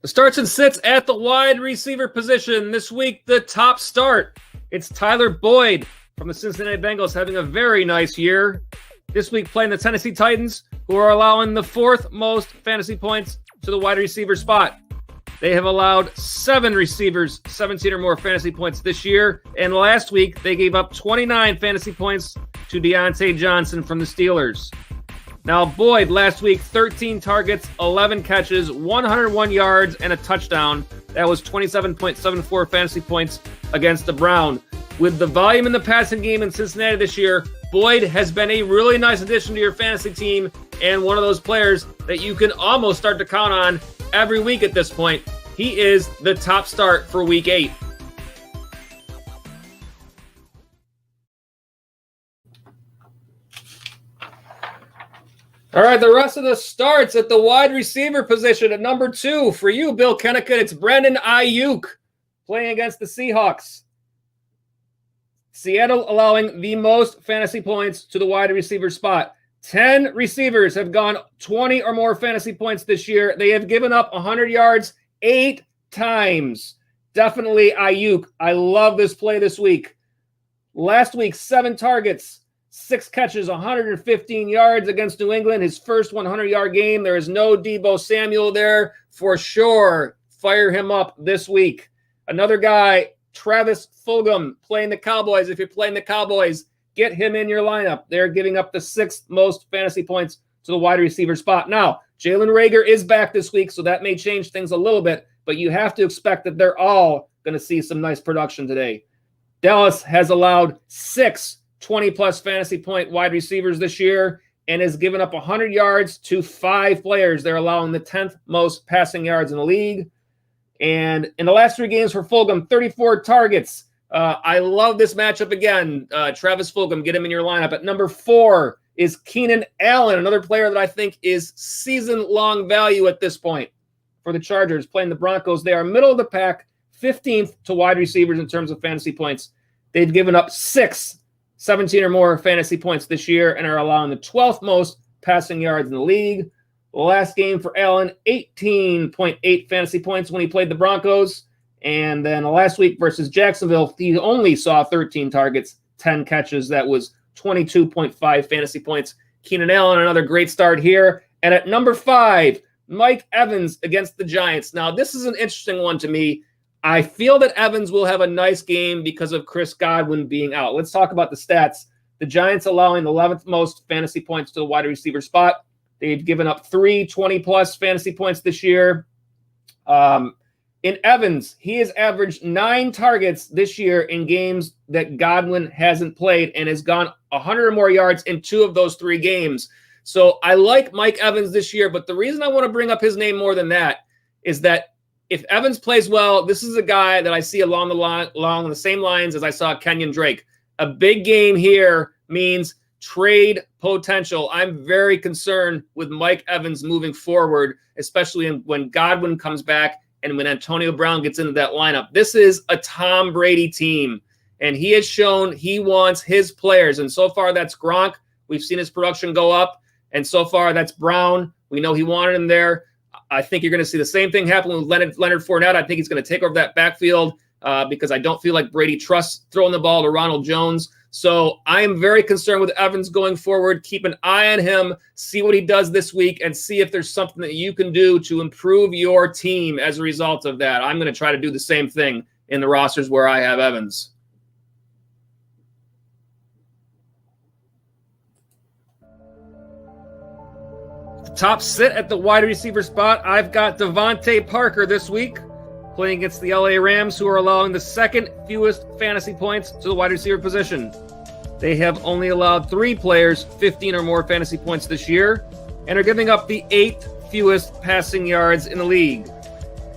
The starts and sits at the wide receiver position. This week, the top start. It's Tyler Boyd from the Cincinnati Bengals having a very nice year. This week playing the Tennessee Titans, who are allowing the 4th most fantasy points to the wide receiver spot. They have allowed 7 receivers 17 or more fantasy points this year. And last week, they gave up 29 fantasy points to Deontay Johnson from the Steelers. Now, Boyd last week, 13 targets, 11 catches, 101 yards, and a touchdown. That was 27.74 fantasy points against the Browns. With the volume in the passing game in Cincinnati this year, Boyd has been a really nice addition to your fantasy team and one of those players that you can almost start to count on every week at this point. He is the top start for Week 8. All right, the rest of the starts at the wide receiver position at number 2. For you, Bill Kennecut, it's Brandon Ayuk playing against the Seahawks. Seattle allowing the most fantasy points to the wide receiver spot. 10 receivers have gone 20 or more fantasy points this year. They have given up 100 yards 8 times. Definitely Ayuk. I love this play this week. Last week, 7 targets, 6 catches, 115 yards against New England. His first 100-yard game. There is no Deebo Samuel there for sure. Fire him up this week. Another guy, Travis Fulgham, playing the Cowboys. If you're playing the Cowboys, get him in your lineup. They're giving up the 6th most fantasy points to the wide receiver spot. Now, Jalen Reagor is back this week, so that may change things a little bit, but you have to expect that they're all going to see some nice production today. Dallas has allowed 6 20-plus fantasy point wide receivers this year and has given up 100 yards to 5 players. They're allowing the 10th most passing yards in the league. And in the last 3 games for Fulgham, 34 targets. I love this matchup again. Travis Fulgham, get him in your lineup. At number 4 is Keenan Allen, another player that I think is season-long value at this point for the Chargers, playing the Broncos. They are middle of the pack, 15th to wide receivers in terms of fantasy points. They've given up 6 17 or more fantasy points this year and are allowing the 12th most passing yards in the league. Last game for Allen, 18.8 fantasy points when he played the Broncos. And then last week versus Jacksonville, he only saw 13 targets, 10 catches. That was 22.5 fantasy points. Keenan Allen, another great start here. And at number 5, Mike Evans against the Giants. Now, this is an interesting one to me. I feel that Evans will have a nice game because of Chris Godwin being out. Let's talk about the stats. The Giants allowing the 11th most fantasy points to the wide receiver spot. They've given up 3 20-plus fantasy points this year. In Evans, he has averaged 9 targets this year in games that Godwin hasn't played and has gone 100 or more yards in 2 of those 3 games. So I like Mike Evans this year, but the reason I want to bring up his name more than that is that if Evans plays well, this is a guy that I see along the same lines as I saw Kenyon Drake. A big game here means trade potential. I'm very concerned with Mike Evans moving forward, especially when Godwin comes back and when Antonio Brown gets into that lineup. This is a Tom Brady team, and he has shown he wants his players. And so far, that's Gronk. We've seen his production go up. And so far, that's Brown. We know he wanted him there. I think you're going to see the same thing happen with Leonard Fournette. I think he's going to take over that backfield because I don't feel like Brady trusts throwing the ball to Ronald Jones. So I am very concerned with Evans going forward. Keep an eye on him, see what he does this week, and see if there's something that you can do to improve your team as a result of that. I'm going to try to do the same thing in the rosters where I have Evans. The top sit at the wide receiver spot, I've got Devontae Parker this week, playing against the LA Rams, who are allowing the 2nd fewest fantasy points to the wide receiver position. They have only allowed 3 players 15 or more fantasy points this year and are giving up the 8th fewest passing yards in the league.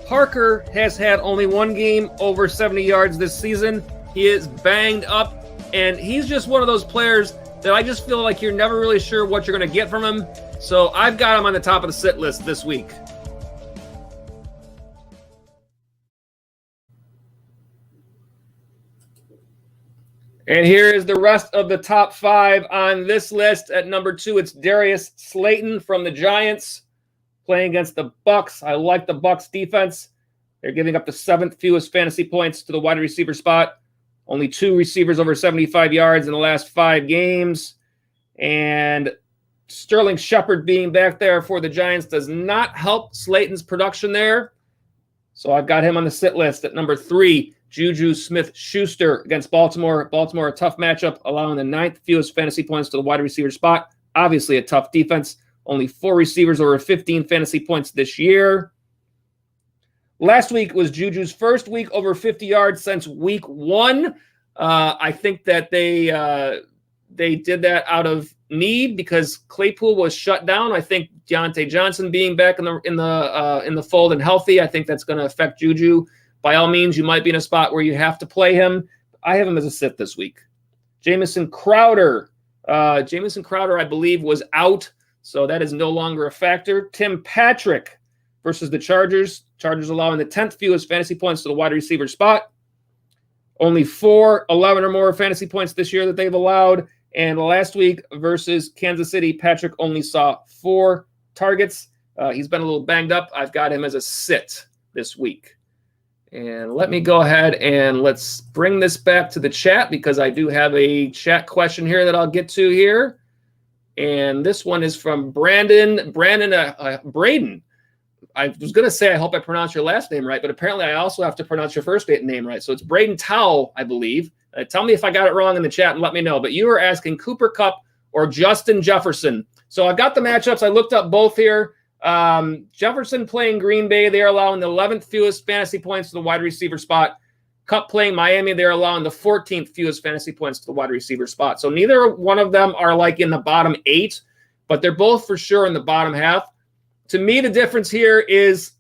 Parker has had only 1 game over 70 yards this season. He is banged up, and he's just one of those players that I just feel like you're never really sure what you're going to get from him. So I've got him on the top of the sit list this week. And here is the rest of the top 5 on this list. At number 2, it's Darius Slayton from the Giants playing against the Bucs. I like the Bucs defense. They're giving up the 7th fewest fantasy points to the wide receiver spot. Only 2 receivers over 75 yards in the last 5 games. And Sterling Shepard being back there for the Giants does not help Slayton's production there. So I've got him on the sit list. At number 3, Juju Smith-Schuster against Baltimore. Baltimore, a tough matchup, allowing the 9th fewest fantasy points to the wide receiver spot. Obviously a tough defense. Only 4 receivers over 15 fantasy points this year. Last week was Juju's first week over 50 yards since week 1. I think that they did that out of need because Claypool was shut down. I think Deontay Johnson being back in the fold and healthy, I think that's going to affect Juju. By all means, you might be in a spot where you have to play him. I have him as a sit this week. Jamison Crowder, I believe, was out, so that is no longer a factor. Tim Patrick versus the Chargers. Chargers allowing the 10th fewest fantasy points to the wide receiver spot. Only 4 11 or more fantasy points this year that they've allowed. And last week versus Kansas City, Patrick only saw 4 targets. He's been a little banged up. I've got him as a sit this week. And let me go ahead and let's bring this back to the chat because I do have a chat question here that I'll get to here. And this one is from Braden. I was going to say, I hope I pronounce your last name right, but apparently I also have to pronounce your first name right. So it's Braden Towell, I believe. Tell me if I got it wrong in the chat and let me know. But you were asking Cooper Kupp or Justin Jefferson. So I've got the matchups. I looked up both here. Jefferson playing Green Bay, they're allowing the 11th fewest fantasy points to the wide receiver spot. Kupp playing Miami, they're allowing the 14th fewest fantasy points to the wide receiver spot. So neither one of them are like in the bottom 8, but they're both for sure in the bottom half. To me, the difference here is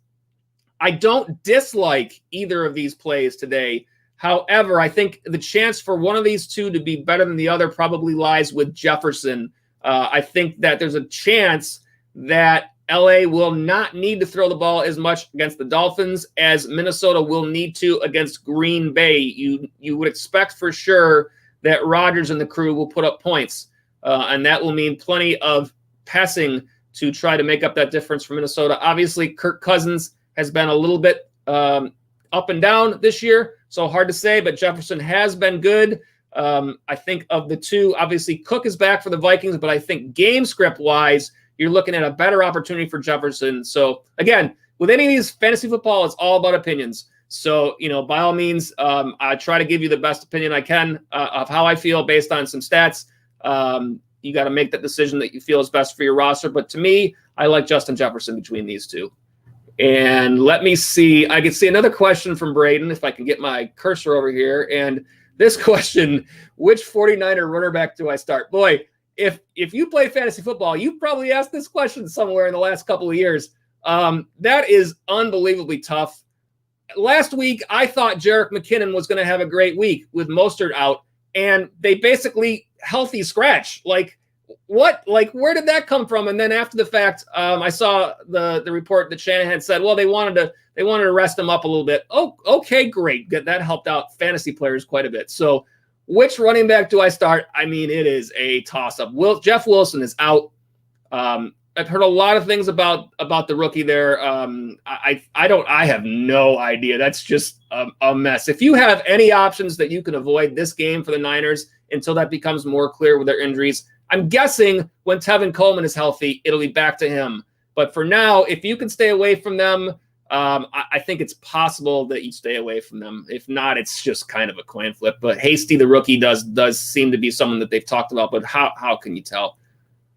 I don't dislike either of these plays today. However, I think the chance for one of these two to be better than the other probably lies with Jefferson. I think that there's a chance that LA will not need to throw the ball as much against the Dolphins as Minnesota will need to against Green Bay. You would expect for sure that Rodgers and the crew will put up points, and that will mean plenty of passing to try to make up that difference for Minnesota. Obviously, Kirk Cousins has been a little bit up and down this year, so hard to say, but Jefferson has been good. I think of the two, obviously Cook is back for the Vikings, but I think game script wise, you're looking at a better opportunity for Jefferson. So again, with any of these fantasy football, it's all about opinions. So, by all means, I try to give you the best opinion I can of how I feel based on some stats. You got to make that decision that you feel is best for your roster. But to me, I like Justin Jefferson between these two. And let me see. I can see another question from Braden, if I can get my cursor over here. And this question, which 49er runner back do I start? Boy, if you play fantasy football, you probably asked this question somewhere in the last couple of years. That is unbelievably tough. Last week, I thought Jerick McKinnon was going to have a great week with Mostert out, and they basically healthy scratch. Like, what? Like, where did that come from? And then after the fact, I saw the report that Shanahan said, well, they wanted to rest him up a little bit. Oh, okay, great. That helped out fantasy players quite a bit. So which running back do I start? I mean, it is a toss-up. Jeff Wilson is out. I've heard a lot of things about the rookie there. I have no idea. That's just a mess. If you have any options that you can avoid this game for the Niners until that becomes more clear with their injuries, I'm guessing when Tevin Coleman is healthy, it'll be back to him. But for now, if you can stay away from them, I think it's possible that you stay away from them. If not, it's just kind of a coin flip. But Hasty, the rookie, does seem to be someone that they've talked about. But how can you tell?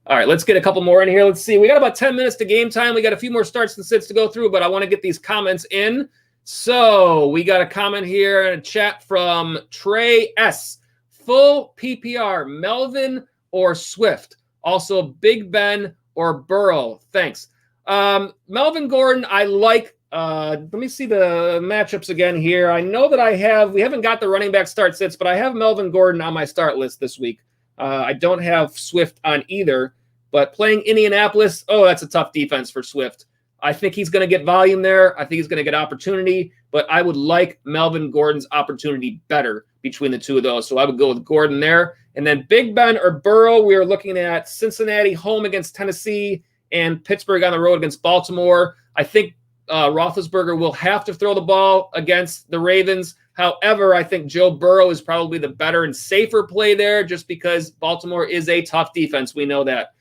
All right, let's get a couple more in here. Let's see. We got about 10 minutes to game time. We got a few more starts and sits to go through, but I want to get these comments in. So we got a comment here in a chat from Trey S. Full PPR, Melvin or Swift? Also Big Ben or Burrow? Thanks. Melvin Gordon, I like. Let me see the matchups again here. I know that we haven't got the running back start sits, but I have Melvin Gordon on my start list this week. I don't have Swift on either, but playing Indianapolis, that's a tough defense for Swift. I think he's going to get volume there. I think he's going to get opportunity, but I would like Melvin Gordon's opportunity better between the two of those. So I would go with Gordon there. And then Big Ben or Burrow, we are looking at Cincinnati home against Tennessee and Pittsburgh on the road against Baltimore. I think Roethlisberger will have to throw the ball against the Ravens. However, I think Joe Burrow is probably the better and safer play there just because Baltimore is a tough defense. We know that.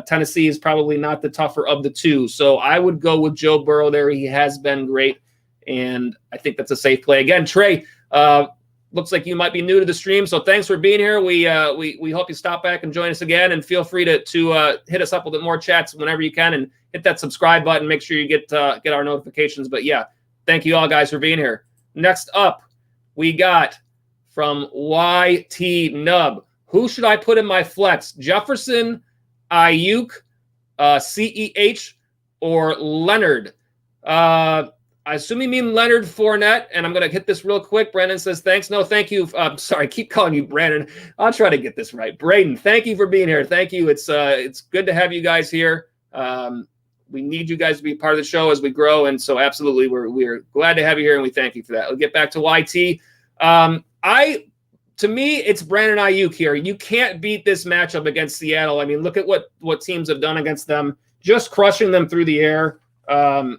Tennessee is probably not the tougher of the two. So I would go with Joe Burrow there. He has been great, and I think that's a safe play. Again, Trey, looks like you might be new to the stream, so thanks for being here. We hope you stop back and join us again, and feel free to hit us up with more chats whenever you can, and hit that subscribe button. Make sure you get our notifications. But yeah, thank you all guys for being here. Next up, we got from YT Nub. Who should I put in my flex? Jefferson, Ayuk, CEH, or Leonard? I assume you mean Leonard Fournette, and I'm going to hit this real quick. Brandon says, thanks. No, thank you. Sorry, I keep calling you Brandon. I'll try to get this right. Braden, thank you for being here. Thank you. It's good to have you guys here. We need you guys to be part of the show as we grow, and so absolutely, we're glad to have you here, and we thank you for that. We'll get back to YT. To me, it's Brandon Ayuk here. You can't beat this matchup against Seattle. I mean, look at what teams have done against them, just crushing them through the air. I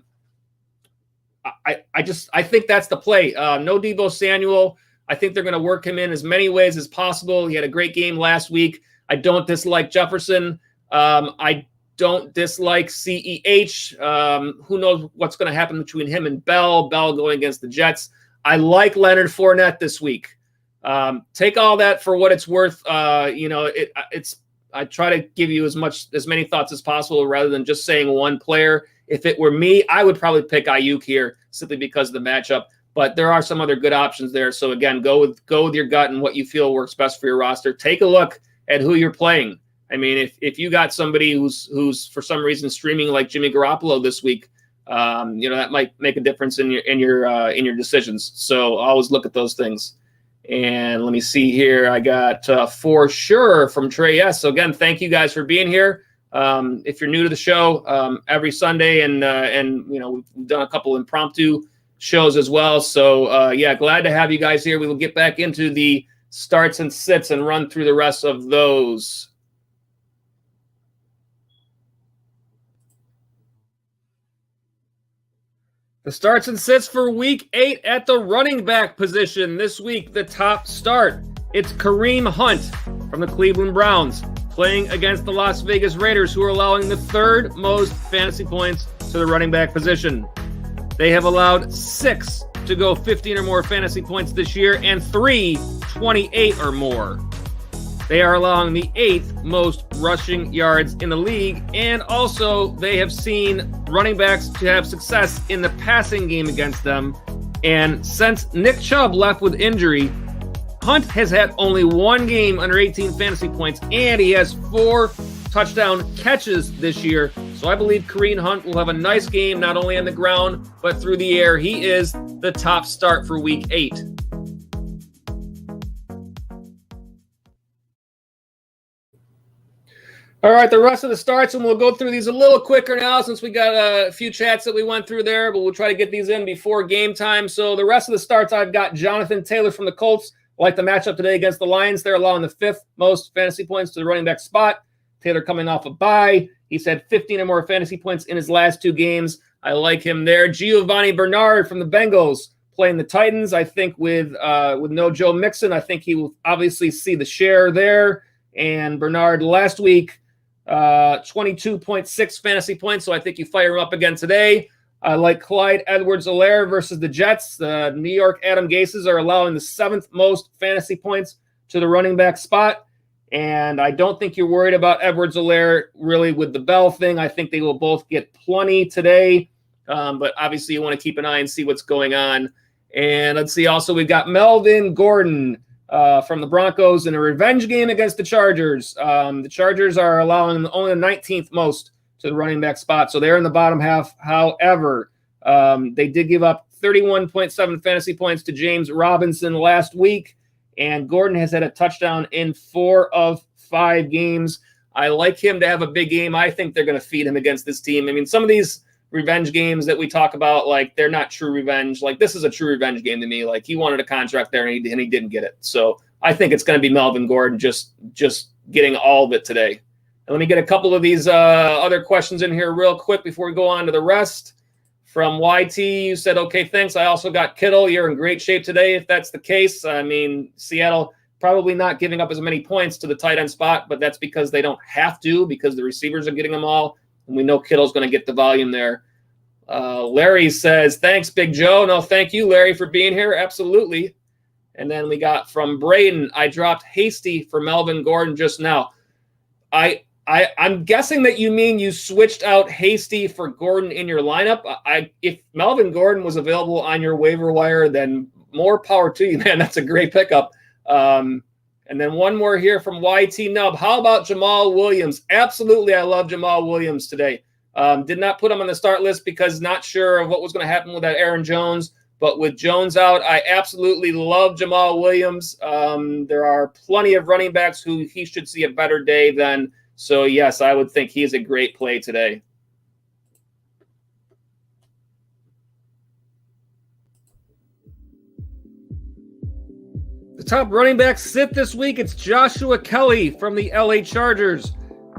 think that's the play. No Deebo Samuel. I think they're going to work him in as many ways as possible. He had a great game last week. I don't dislike Jefferson. I don't dislike CEH. Who knows what's going to happen between him and Bell going against the Jets. I like Leonard Fournette this week. Take all that for what it's worth. I try to give you as many thoughts as possible rather than just saying one player. If it were me, I would probably pick Ayuk here simply because of the matchup, but there are some other good options there. So again, go with your gut and what you feel works best for your roster. Take a look at who you're playing. I mean, if you got somebody who's for some reason streaming like Jimmy Garoppolo this week, that might make a difference in your decisions. So always look at those things. And let me see here. I got For Sure from Trey S. So again, thank you guys for being here. If you're new to the show, every Sunday, and we've done a couple impromptu shows as well. So glad to have you guys here. We will get back into the starts and sits and run through the rest of those. The starts and sits for week 8 at the running back position. This week, the top start It's Kareem Hunt from the Cleveland Browns playing against the Las Vegas Raiders, who are allowing the third most fantasy points to the running back position. They have allowed 6 to go 15 or more fantasy points this year and 3 28 or more. They are allowing the 8th most rushing yards in the league, and also they have seen running backs to have success in the passing game against them. And since Nick Chubb left with injury, Hunt has had only 1 game under 18 fantasy points, and he has 4 touchdown catches this year. So I believe Kareem Hunt will have a nice game, not only on the ground, but through the air. He is the top start for week 8. All right, the rest of the starts, and we'll go through these a little quicker now since we got a few chats that we went through there, but we'll try to get these in before game time. So the rest of the starts, I've got Jonathan Taylor from the Colts. I like the matchup today against the Lions. They're allowing the 5th most fantasy points to the running back spot. Taylor coming off a bye. He's had 15 or more fantasy points in his last 2 games. I like him there. Giovanni Bernard from the Bengals playing the Titans. I think with no Joe Mixon, I think he will obviously see the share there. And Bernard last week, 22.6 fantasy points, so I think you fire him up again today. I like Clyde Edwards-Helaire versus the Jets. The New York Adam Gases are allowing the 7th most fantasy points to the running back spot, and I don't think you're worried about Edwards-Helaire really with the Bell thing. I think they will both get plenty today, but obviously you want to keep an eye and see what's going on. And let's see, also we've got Melvin Gordon from the Broncos in a revenge game against the Chargers. The Chargers are allowing only the 19th most to the running back spot, so they're in the bottom half. However, they did give up 31.7 fantasy points to James Robinson last week, and Gordon has had a touchdown in 4 of 5 games. I like him to have a big game. I think they're going to feed him against this team. I mean, some of these revenge games that we talk about, like, they're not true revenge. Like, this is a true revenge game to me. Like, he wanted a contract there, and he didn't get it. So I think it's going to be Melvin Gordon just getting all of it today. And let me get a couple of these other questions in here real quick before we go on to the rest. From YT, you said, okay, thanks. I also got Kittle. You're in great shape today, if that's the case. I mean, Seattle probably not giving up as many points to the tight end spot, but that's because they don't have to, because the receivers are getting them all. And we know Kittle's going to get the volume there. Larry says, thanks, Big Joe. No, thank you, Larry, for being here. Absolutely. And then we got from Braden, I dropped Hasty for Melvin Gordon just now. I'm guessing that you mean you switched out Hasty for Gordon in your lineup. If Melvin Gordon was available on your waiver wire, then more power to you, man. That's a great pickup. And then one more here from YT Nub. How about Jamal Williams? Absolutely, I love Jamal Williams today. Did not put him on the start list because not sure of what was going to happen with that Aaron Jones. But with Jones out, I absolutely love Jamal Williams. There are plenty of running backs who he should see a better day than. So, yes, I would think he is a great play today. The top running backs sit this week. It's Joshua Kelly from the LA Chargers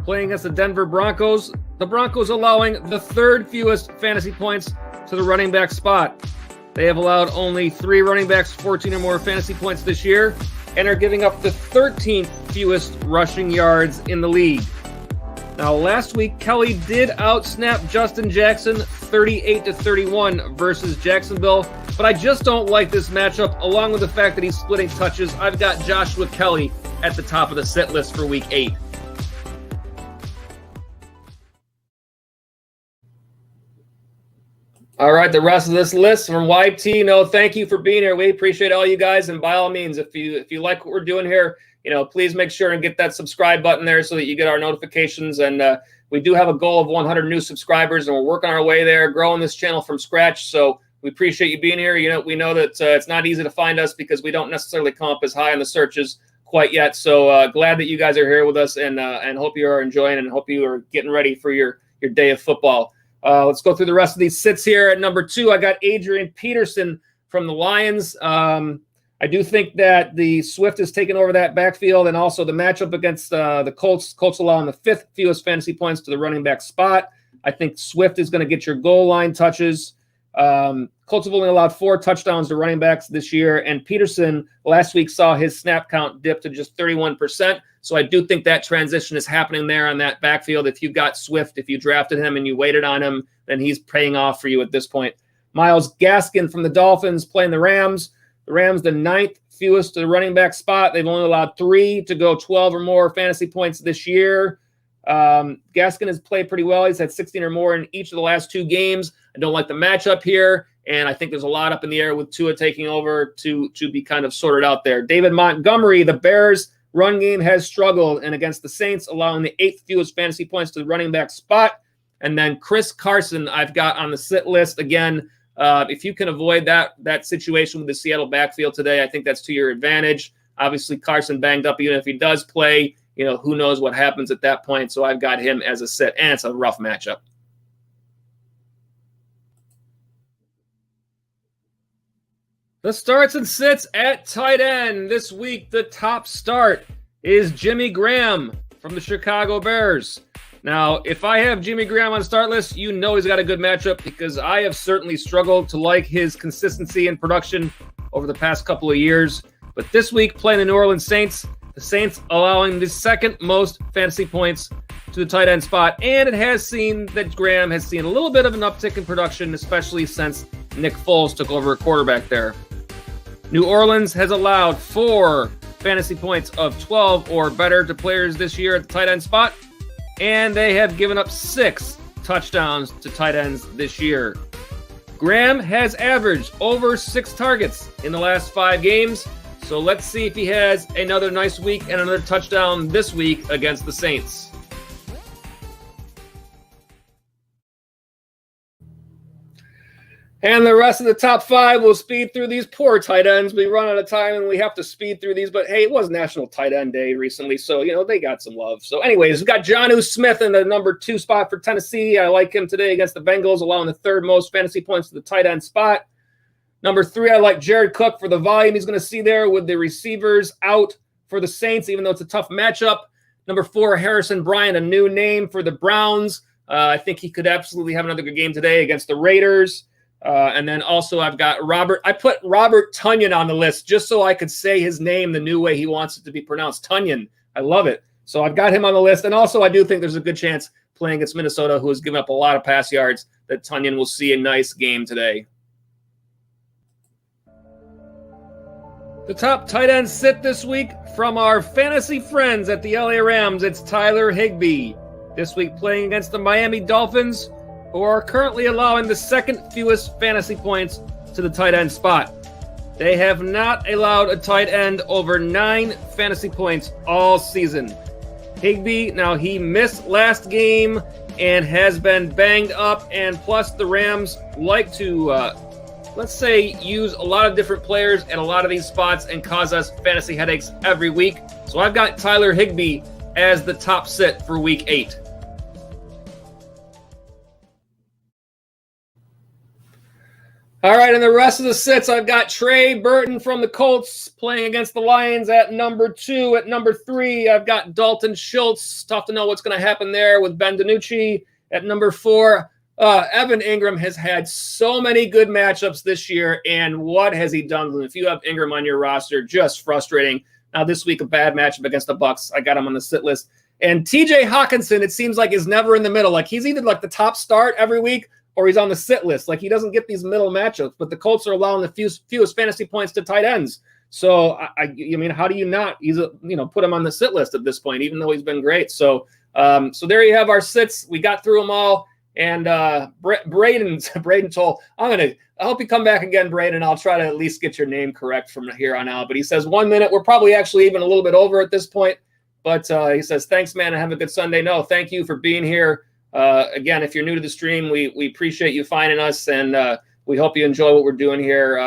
playing against the Denver Broncos. The Broncos allowing the 3rd fewest fantasy points to the running back spot. They have allowed only 3 running backs 14 or more fantasy points this year and are giving up the 13th fewest rushing yards in the league. Now, last week, Kelly did outsnap Justin Jackson 38-31 versus Jacksonville, but I just don't like this matchup, along with the fact that he's splitting touches. I've got Joshua Kelly at the top of the sit list for week 8. All right, the rest of this list from YT. No, thank you for being here. We appreciate all you guys, and by all means, if you like what we're doing here, please make sure and get that subscribe button there so that you get our notifications. And we do have a goal of 100 new subscribers, and we're working our way there, growing this channel from scratch. So we appreciate you being here. We know that it's not easy to find us because we don't necessarily come up as high on the searches quite yet. So glad that you guys are here with us, and hope you are enjoying and hope you are getting ready for your day of football. Let's go through the rest of these sits here. At number 2, I got Adrian Peterson from the Lions. I do think that the Swift has taken over that backfield, and also the matchup against the Colts. Colts allowing the 5th fewest fantasy points to the running back spot. I think Swift is going to get your goal line touches. Colts have only allowed 4 touchdowns to running backs this year, and Peterson last week saw his snap count dip to just 31%. So I do think that transition is happening there on that backfield. If you got Swift, if you drafted him and you waited on him, then he's paying off for you at this point. Myles Gaskin from the Dolphins playing the Rams. The Rams, the 9th fewest to the running back spot. They've only allowed 3 to go 12 or more fantasy points this year. Gaskin has played pretty well. He's had 16 or more in each of the last 2 games. I don't like the matchup here, and I think there's a lot up in the air with Tua taking over to be kind of sorted out there. David Montgomery, the Bears' run game has struggled, and against the Saints, allowing the 8th fewest fantasy points to the running back spot. And then Chris Carson, I've got on the sit list again. If you can avoid that situation with the Seattle backfield today, I think that's to your advantage. Obviously, Carson banged up. Even if he does play, who knows what happens at that point. So I've got him as a sit, and it's a rough matchup. The starts and sits at tight end. This week, the top start is Jimmy Graham from the Chicago Bears. Now, if I have Jimmy Graham on the start list, you know he's got a good matchup because I have certainly struggled to like his consistency and production over the past couple of years. But this week, playing the New Orleans Saints, the Saints allowing the 2nd most fantasy points to the tight end spot. And it has seen that Graham has seen a little bit of an uptick in production, especially since Nick Foles took over at quarterback there. New Orleans has allowed 4 fantasy points of 12 or better to players this year at the tight end spot. And they have given up 6 touchdowns to tight ends this year. Graham has averaged over 6 targets in the last 5 games. So let's see if he has another nice week and another touchdown this week against the Saints. And the rest of the top 5 will speed through these poor tight ends. We run out of time and we have to speed through these. But, hey, it was National Tight End Day recently, so, they got some love. So, anyways, we've got Jonnu Smith in the number 2 spot for Tennessee. I like him today against the Bengals, allowing the 3rd most fantasy points to the tight end spot. Number 3, I like Jared Cook for the volume he's going to see there with the receivers out for the Saints, even though it's a tough matchup. Number 4, Harrison Bryant, a new name for the Browns. I think he could absolutely have another good game today against the Raiders. And then also I've got Robert. I put Robert Tonyan on the list just so I could say his name the new way he wants it to be pronounced. Tonyan. I love it. So I've got him on the list. And also I do think there's a good chance playing against Minnesota, who has given up a lot of pass yards, that Tonyan will see a nice game today. The top tight end sit this week from our fantasy friends at the LA Rams. It's Tyler Higbee. This week playing against the Miami Dolphins, who are currently allowing the 2nd fewest fantasy points to the tight end spot. They have not allowed a tight end over 9 fantasy points all season. Higbee, now he missed last game and has been banged up, and plus the Rams like to, let's say, use a lot of different players at a lot of these spots and cause us fantasy headaches every week. So I've got Tyler Higbee as the top sit for week 8. All right, and the rest of the sits, I've got Trey Burton from the Colts playing against the Lions at number 2. At number 3, I've got Dalton Schultz. Tough to know what's going to happen there with Ben DiNucci. At number 4, Evan Ingram has had so many good matchups this year, and what has he done? If you have Ingram on your roster, just frustrating. Now this week, a bad matchup against the Bucs. I got him on the sit list. And TJ Hawkinson, it seems like, is never in the middle. Like, he's either like the top start every week or he's on the sit list. Like, he doesn't get these middle matchups, but the Colts are allowing the fewest fantasy points to tight ends. So, I mean, how do you not put him on the sit list at this point, even though he's been great? So there you have our sits. We got through them all. And Braden told, I hope you come back again, Braden. I'll try to at least get your name correct from here on out. But he says 1 minute. We're probably actually even a little bit over at this point. But he says, thanks, man, and have a good Sunday. No, thank you for being here. Again, if you're new to the stream, we appreciate you finding us, and we hope you enjoy what we're doing here.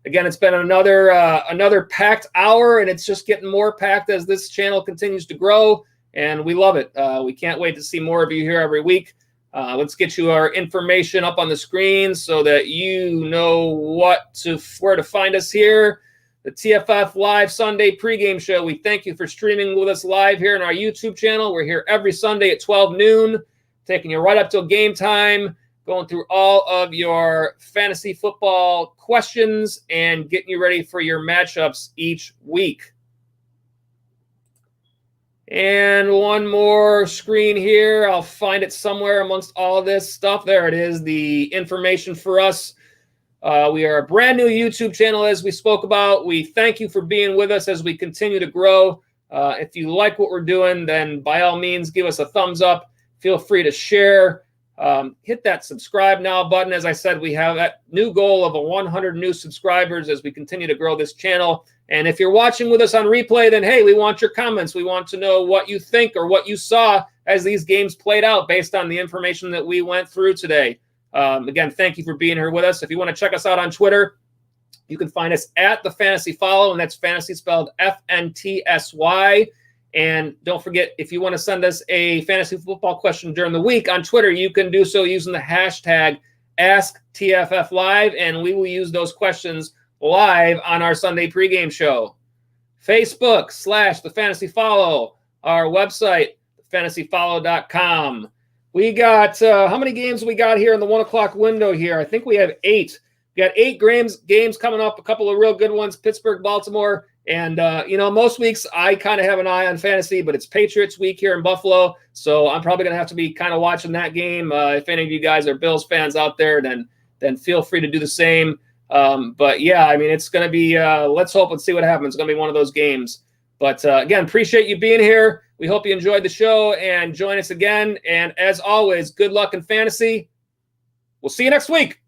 Again, it's been another packed hour, and it's just getting more packed as this channel continues to grow, and we love it. We can't wait to see more of you here every week. Let's get you our information up on the screen so that you know where to find us here. The TFF Live Sunday Pregame Show. We thank you for streaming with us live here on our YouTube channel. We're here every Sunday at 12 noon, taking you right up till game time, going through all of your fantasy football questions and getting you ready for your matchups each week. And one more screen here. I'll find it somewhere amongst all of this stuff. There it is, the information for us. We are a brand new YouTube channel, as we spoke about. We thank you for being with us as we continue to grow. If you like what we're doing, then by all means, give us a thumbs up. Feel free to share. Hit that subscribe now button. As I said, we have that new goal of 100 new subscribers as we continue to grow this channel. And if you're watching with us on replay, then hey, we want your comments. We want to know what you think or what you saw as these games played out based on the information that we went through today. Again, thank you for being here with us. If you want to check us out on Twitter, you can find us at the Fantasy Follow, and that's fantasy spelled FNTSY. And don't forget, if you want to send us a fantasy football question during the week on Twitter, you can do so using the hashtag AskTFFLive, and we will use those questions live on our Sunday pregame show. Facebook / The Fantasy Follow, our website, fantasyfollow.com. We got, how many games we got here in the 1 o'clock window here? I think we have 8. We got 8 games coming up, a couple of real good ones, Pittsburgh, Baltimore. And, most weeks I kind of have an eye on fantasy, but it's Patriots week here in Buffalo. So I'm probably going to have to be kind of watching that game. If any of you guys are Bills fans out there, then feel free to do the same. But yeah, I mean, it's going to be, let's hope and see what happens. It's going to be one of those games. But again, appreciate you being here. We hope you enjoyed the show and join us again. And as always, good luck in fantasy. We'll see you next week.